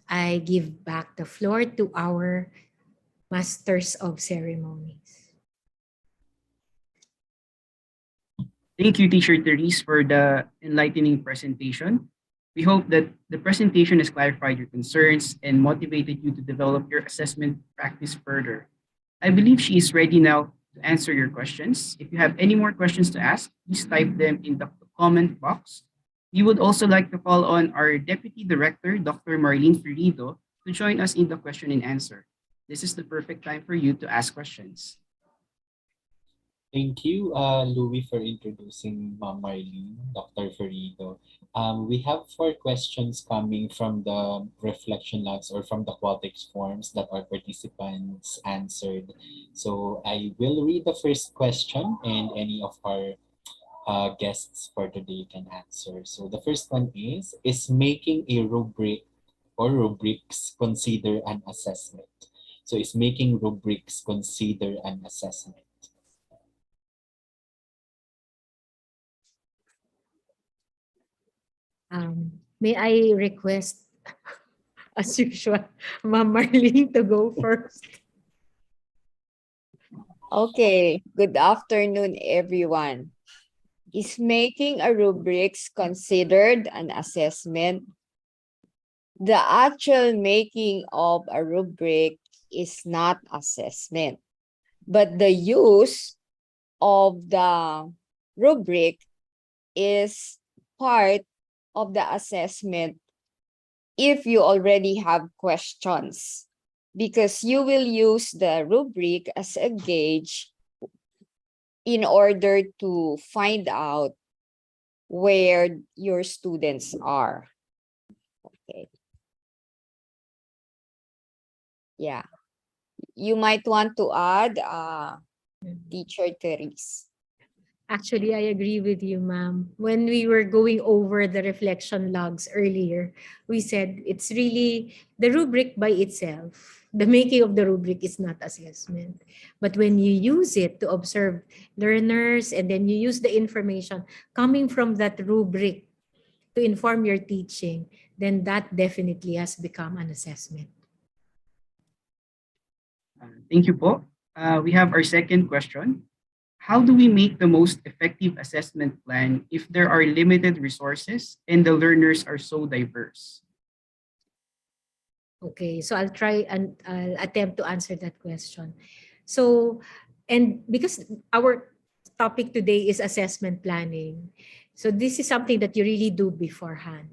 I give back the floor to our masters of ceremonies.
Thank you, Teacher Therese, for the enlightening presentation. We hope that the presentation has clarified your concerns and motivated you to develop your assessment practice further. I believe she is ready now to answer your questions. If you have any more questions to ask, please type them in the comment box. We would also like to call on our Deputy Director, Dr. Marlene Ferrido, to join us in the question and answer. This is the perfect time for you to ask questions.
Thank you, Louis, for introducing Ma'am Marlene, Dr. Ferrido. We have 4 questions coming from the reflection logs or from the Qualtrics forms that our participants answered. So I will read the first question and any of our guests for today can answer. So the first one is making a rubric or rubrics consider an assessment? So is making rubrics consider an assessment?
May I request, as usual, Ma'am Marlene to go first?
Okay, good afternoon, everyone. Is making a rubrics considered an assessment? The actual making of a rubric is not assessment, but the use of the rubric is part of the assessment if you already have questions, because you will use the rubric as a gauge in order to find out where your students are. Okay. Yeah. You might want to add, Teacher Therese.
Actually, I agree with you, ma'am. When we were going over the reflection logs earlier, we said it's really the rubric by itself. The making of the rubric is not assessment. But when you use it to observe learners and then you use the information coming from that rubric to inform your teaching, then that definitely has become an assessment.
Thank you po. We have our second question. How do we make the most effective assessment plan if there are limited resources and the learners are so diverse?
Okay, so I'll try and I'll attempt to answer that question. So, and because our topic today is assessment planning, so this is something that you really do beforehand.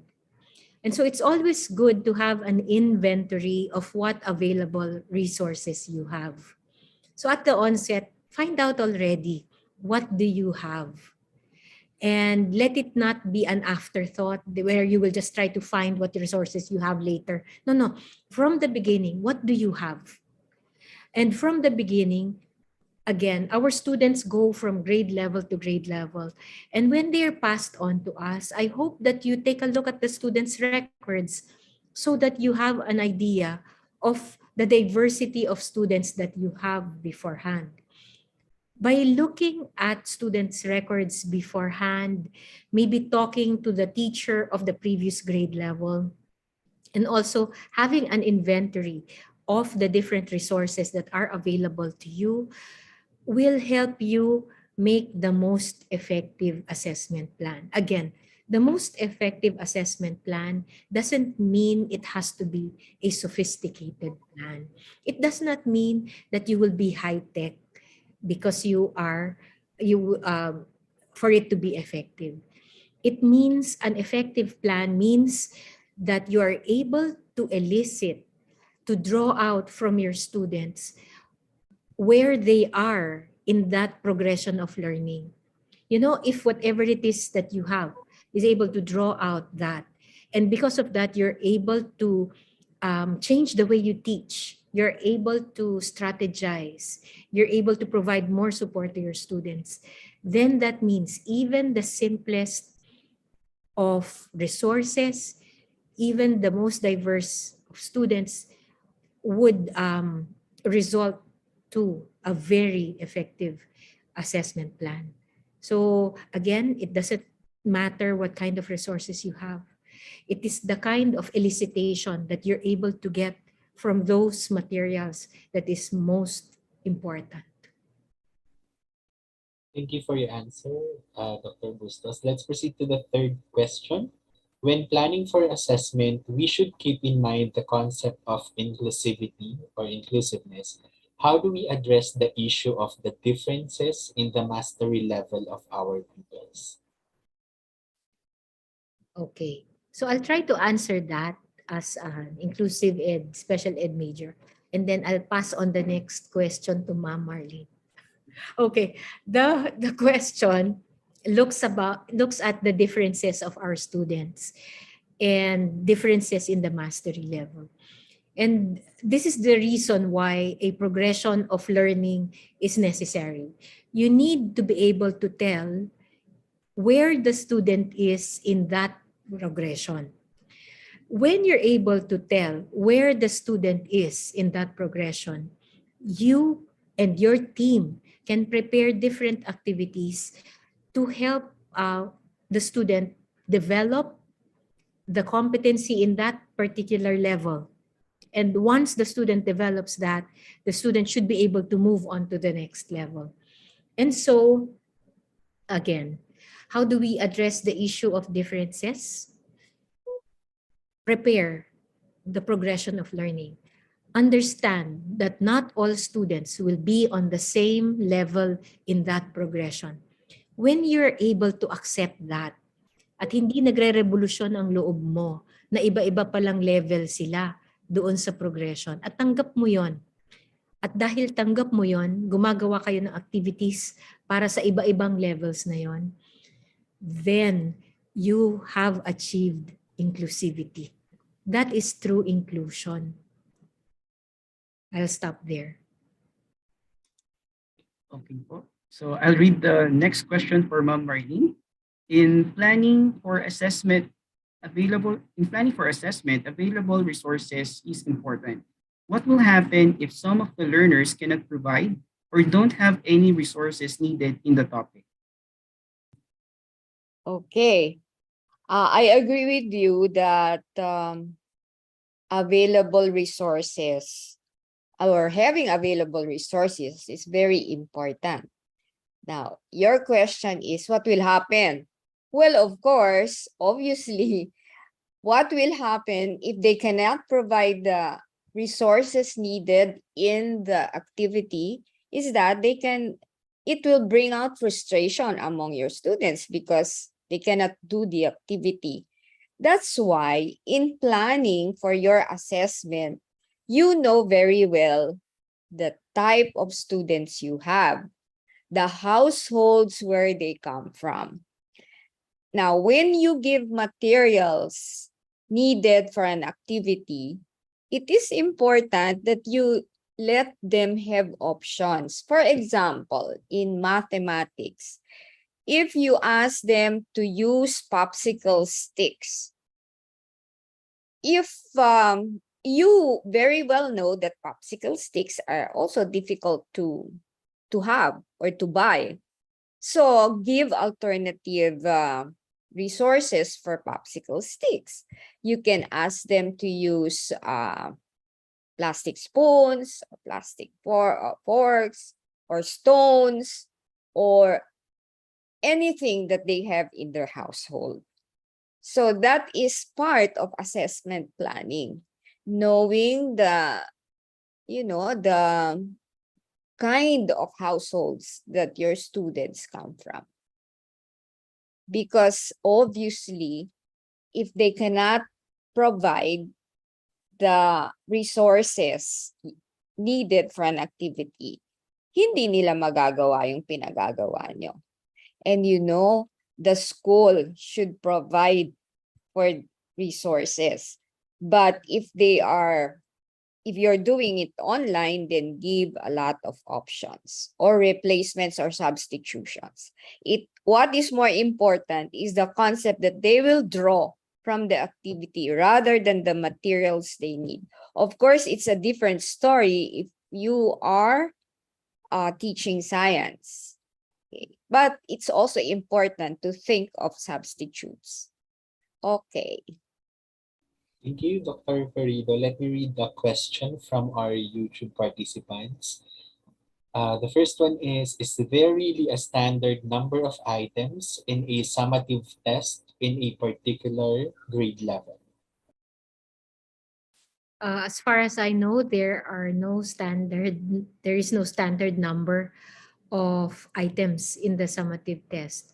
And so it's always good to have an inventory of what available resources you have. So at the onset, find out already what do you have, and let it not be an afterthought where you will just try to find what resources you have later. No. From the beginning, what do you have? And from the beginning, again, our students go from grade level to grade level. And when they are passed on to us, I hope that you take a look at the students' records so that you have an idea of the diversity of students that you have beforehand. By looking at students' records beforehand, maybe talking to the teacher of the previous grade level, and also having an inventory of the different resources that are available to you will help you make the most effective assessment plan. Again, the most effective assessment plan doesn't mean it has to be a sophisticated plan. It does not mean that you will be high tech because you are you for it to be effective. It means an effective plan means that you are able to elicit, to draw out from your students where they are in that progression of learning. You know, if whatever it is that you have is able to draw out that, and because of that, you're able to change the way you teach, you're able to strategize, you're able to provide more support to your students, then that means even the simplest of resources, even the most diverse of students would result to a very effective assessment plan. So again, it doesn't matter what kind of resources you have. It is the kind of elicitation that you're able to get from those materials that is most important.
Thank you for your answer, Dr. Bustos. Let's proceed to the third question. When planning for assessment, we should keep in mind the concept of inclusivity or inclusiveness. How do we address the issue of the differences in the mastery level of our pupils?
Okay. So I'll try to answer that as an inclusive ed, special ed major. And then I'll pass on the next question to Ma'am Marlene. Okay. The question looks at the differences of our students and differences in the mastery level. And this is the reason why a progression of learning is necessary. You need to be able to tell where the student is in that progression. When you're able to tell where the student is in that progression, you and your team can prepare different activities to help the student develop the competency in that particular level. And once the student develops that, the student should be able to move on to the next level. And so, again, how do we address the issue of differences? Prepare the progression of learning. Understand that not all students will be on the same level in that progression. When you're able to accept that, at hindi nagre-revolusyon ang loob mo na iba-iba palang level sila doon sa progression, at tanggap mo yon. At dahil tanggap mo yon, gumagawa kayo ng activities para sa iba-ibang levels na yon, then you have achieved inclusivity. That is true inclusion. I'll stop there.
Okay po. So I'll read the next question for Ma'am Marlene. In planning for assessment, available resources is important. What will happen if some of the learners cannot provide or don't have any resources needed in the topic?
Okay. I agree with you that available resources or having available resources is very important. Now, your question is what will happen? Well, of course, obviously, what will happen if they cannot provide the resources needed in the activity is that it will bring out frustration among your students because they cannot do the activity. That's why in planning for your assessment, you know very well the type of students you have, the households where they come from. Now, when you give materials needed for an activity, it is important that you let them have options. For example, in mathematics, if you ask them to use popsicle sticks, if you very well know that popsicle sticks are also difficult to have or to buy, so give alternative resources for popsicle sticks. You can ask them to use plastic spoons, or plastic forks, or stones, or anything that they have in their household. So that is part of assessment planning, knowing the kind of households that your students come from. Because obviously, if they cannot provide the resources needed for an activity, hindi nila magagawa yung pinagagawa nyo. And you know, the school should provide for resources. But if you're doing it online, then give a lot of options or replacements or substitutions. What is more important is the concept that they will draw from the activity rather than the materials they need. Of course, it's a different story if you are teaching science. Okay. But it's also important to think of substitutes. Okay.
Thank you, Dr. Ferido. Let me read the question from our YouTube participants. The first one is there really a standard number of items in a summative test in a particular grade level?
As far as I know, there is no standard number of items in the summative test.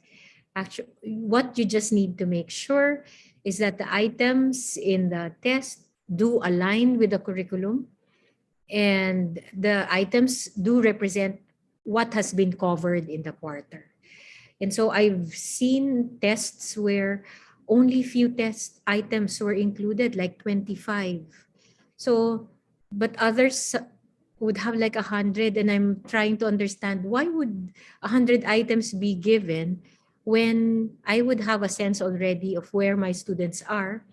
Actually, what you just need to make sure is that the items in the test do align with the curriculum, and the items do represent what has been covered in the quarter. And so I've seen tests where only few test items were included, like 25. So, but others would have like 100, and I'm trying to understand why would 100 items be given when I would have a sense already of where my students are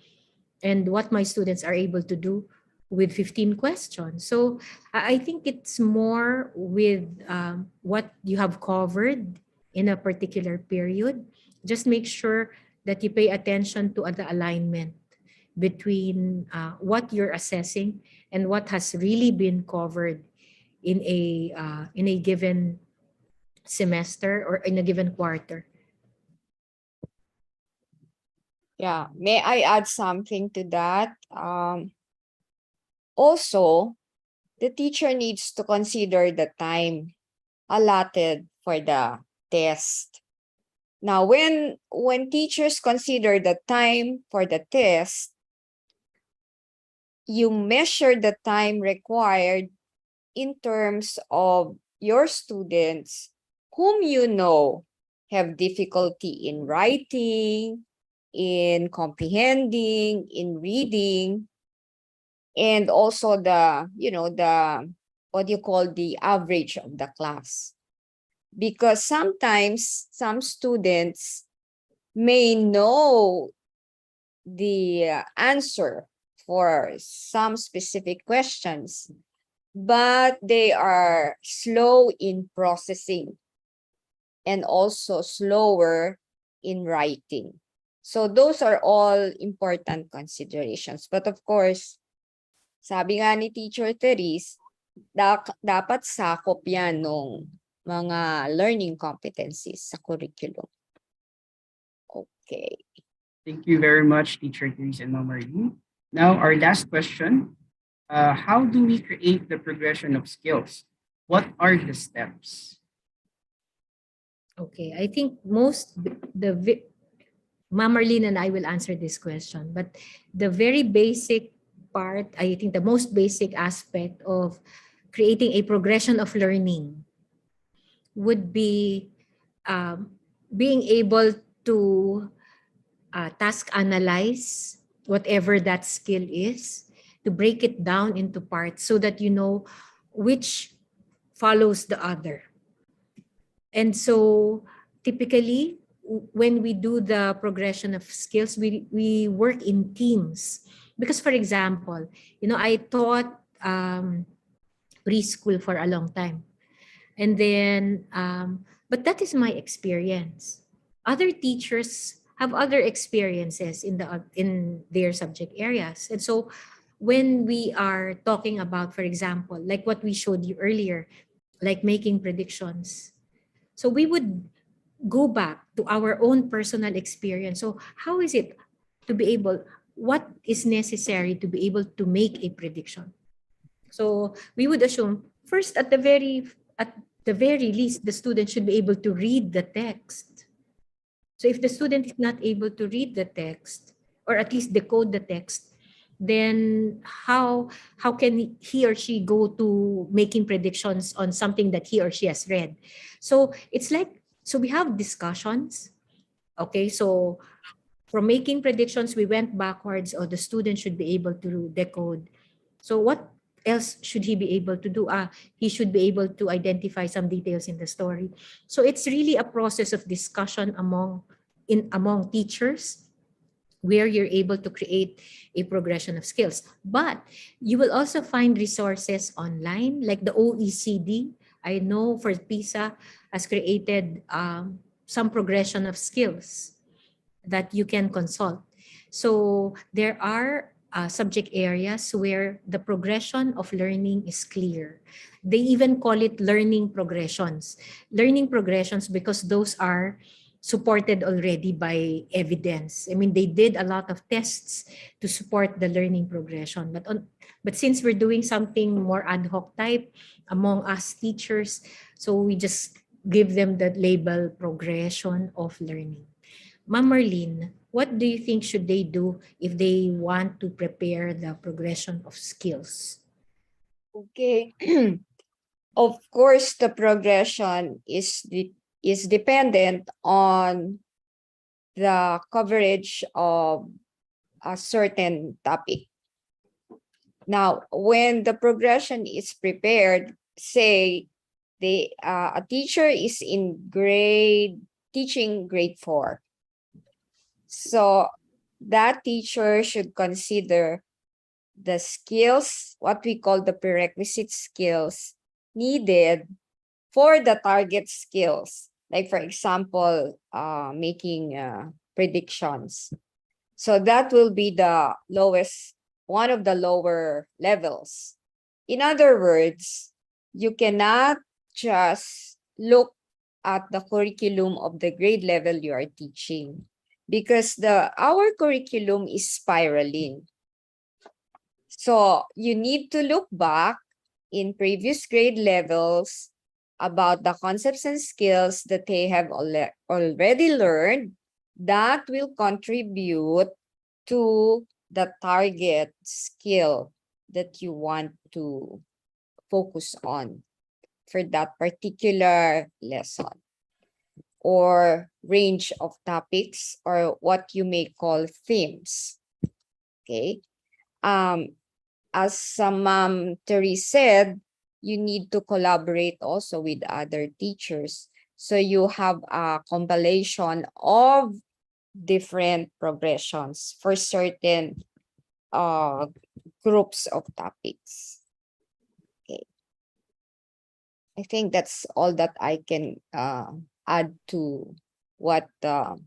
and what my students are able to do with 15 questions. So I think it's more with what you have covered in a particular period. Just make sure that you pay attention to the alignment between what you're assessing and what has really been covered in a given semester or in a given quarter.
Yeah, may I add something to that? Also, the teacher needs to consider the time allotted for the test. Now, when teachers consider the time for the test, you measure the time required in terms of your students whom you know have difficulty in writing, in comprehending, in reading, and also the what you call the average of the class. Because sometimes some students may know the answer for some specific questions, but they are slow in processing and also slower in writing. So those are all important considerations. But of course, sabi nga ni Teacher Therese, dapat sakop yan ng mga learning competencies sa curriculum. Okay.
Thank you very much, Teacher Therese and Ma'am Marlene. Now, our last question. How do we create the progression of skills? What are the steps?
Okay, I think Ma'am Marlene and I will answer this question, but the very basic part, I think the most basic aspect of creating a progression of learning would be being able to task analyze whatever that skill is, to break it down into parts so that you know which follows the other. And so typically, when we do the progression of skills, we work in teams. Because for example, I taught preschool for a long time. And then, but that is my experience. Other teachers have other experiences in their subject areas. And so when we are talking about, for example, like what we showed you earlier, like making predictions. So we would go back to our own personal experience. So how is it to be able, what is necessary to be able to make a prediction? So we would assume first at the at the very least, the student should be able to read the text. So if the student is not able to read the text, or at least decode the text, then how can he or she go to making predictions on something that he or she has read? So it's like, so we have discussions. Okay, so from making predictions, we went backwards, or the student should be able to decode. So what else should he be able to do? He should be able to identify some details in the story. So it's really a process of discussion among teachers, where you're able to create a progression of skills. But you will also find resources online, like the OECD. I know for PISA has created some progression of skills that you can consult. So there are subject areas where the progression of learning is clear. They even call it learning progressions. Learning progressions because those are supported already by evidence. I mean, they did a lot of tests to support the learning progression. But since we're doing something more ad hoc type among us teachers, so we just give them the label progression of learning. Ma'am Marlene, what do you think should they do if they want to prepare the progression of skills?
Okay. Of course, the progression is dependent on the coverage of a certain topic. Now, when the progression is prepared, say a teacher is teaching grade 4. So that teacher should consider the skills, what we call the prerequisite skills needed for the target skills. Like for example, making predictions. So that will be the lowest, one of the lower levels. In other words, you cannot just look at the curriculum of the grade level you are teaching, because our curriculum is spiraling. So you need to look back in previous grade levels about the concepts and skills that they have already learned that will contribute to the target skill that you want to focus on for that particular lesson or range of topics, or what you may call themes. Okay. As Ma'am Therese said, you need to collaborate also with other teachers. So you have a compilation of different progressions for certain groups of topics. Okay. I think that's all that I can add to what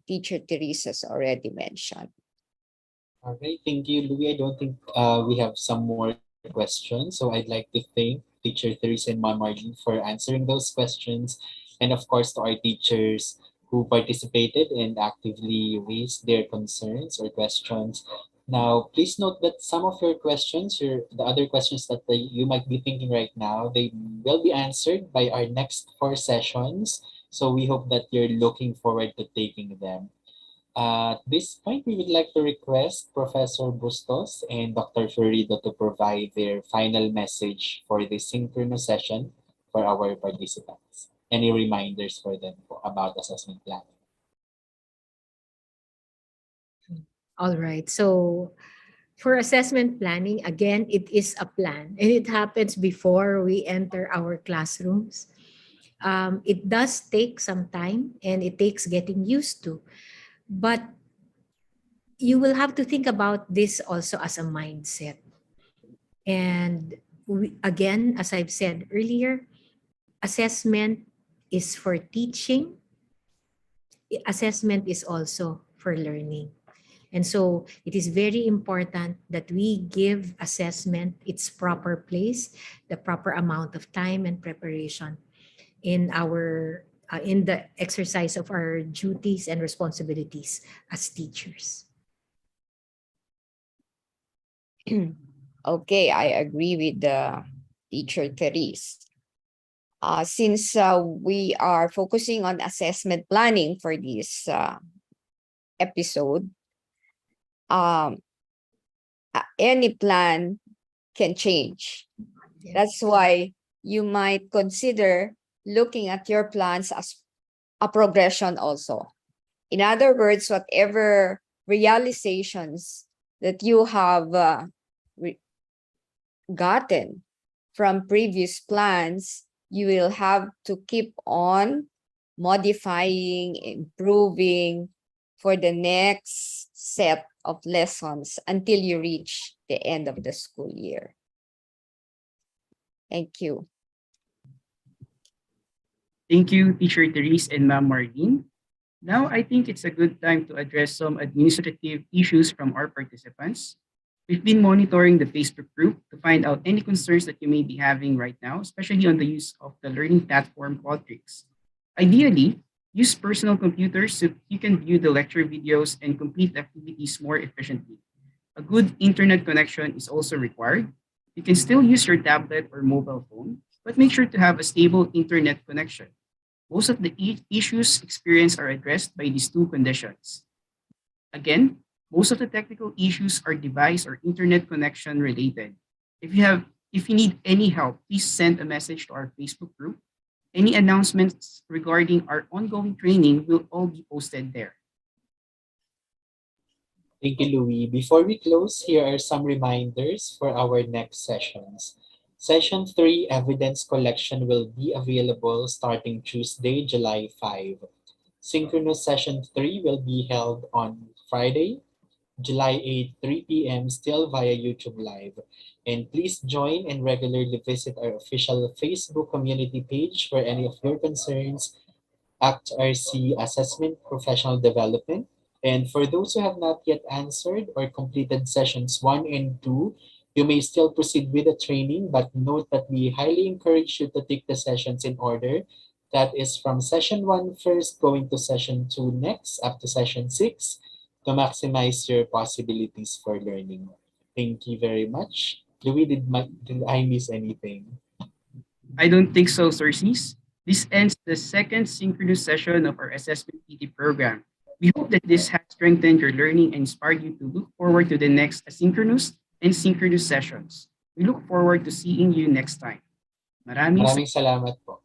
Teacher Therese has already mentioned.
All right, thank you, Louis. I don't think we have some more questions, so I'd like to thank Teacher Therese and Ma'am Marlene for answering those questions, and of course to our teachers who participated and actively raised their concerns or questions. Now, please note that some of your questions, the other questions that you might be thinking right now, they will be answered by our next 4 sessions. So we hope that you're looking forward to taking them. At this point, we would like to request Professor Bustos and Dr. Florido to provide their final message for this synchronous session for our participants. Any reminders for them about assessment planning?
All right. So for assessment planning, again, it is a plan, and it happens before we enter our classrooms. It does take some time, and it takes getting used to. But you will have to think about this also as a mindset. And again, as I've said earlier, assessment is for teaching. Assessment is also for learning. And so it is very important that we give assessment its proper place, the proper amount of time and preparation in in the exercise of our duties and responsibilities as teachers.
Okay, I agree with the Teacher Therese. Since we are focusing on assessment planning for this episode, um, any plan can change. That's why you might consider looking at your plans as a progression also. In other words, whatever realizations that you have gotten from previous plans, you will have to keep on modifying, improving for the next set of lessons until you reach the end of the school year. Thank you.
Thank you, Teacher Therese and Ma'am Marlene. Now, I think it's a good time to address some administrative issues from our participants. We've been monitoring the Facebook group to find out any concerns that you may be having right now, especially on the use of the learning platform Qualtrics. Ideally, use personal computers so you can view the lecture videos and complete activities more efficiently. A good internet connection is also required. You can still use your tablet or mobile phone, but make sure to have a stable internet connection. Most of the issues experienced are addressed by these two conditions. Again, most of the technical issues are device or internet connection related. If you need any help, please send a message to our Facebook group. Any announcements regarding our ongoing training will all be posted there.
Thank you, Louis. Before we close, here are some reminders for our next sessions. Session 3 evidence collection will be available starting Tuesday, July 5. Synchronous session 3 will be held on Friday, July 8, 3 p.m. still via YouTube Live. And please join and regularly visit our official Facebook community page for any of your concerns, ACT RC assessment, professional development. And for those who have not yet answered or completed sessions 1 and 2, you may still proceed with the training, but note that we highly encourage you to take the sessions in order. That is from session 1 first, going to session 2 next, up to session 6, to maximize your possibilities for learning. Thank you very much. Louis, did I miss anything?
I don't think so, Circes. This ends the second synchronous session of our assessment PT program. We hope that this has strengthened your learning and inspired you to look forward to the next asynchronous and synchronous sessions. We look forward to seeing you next time. Maraming
Maraming salamat po.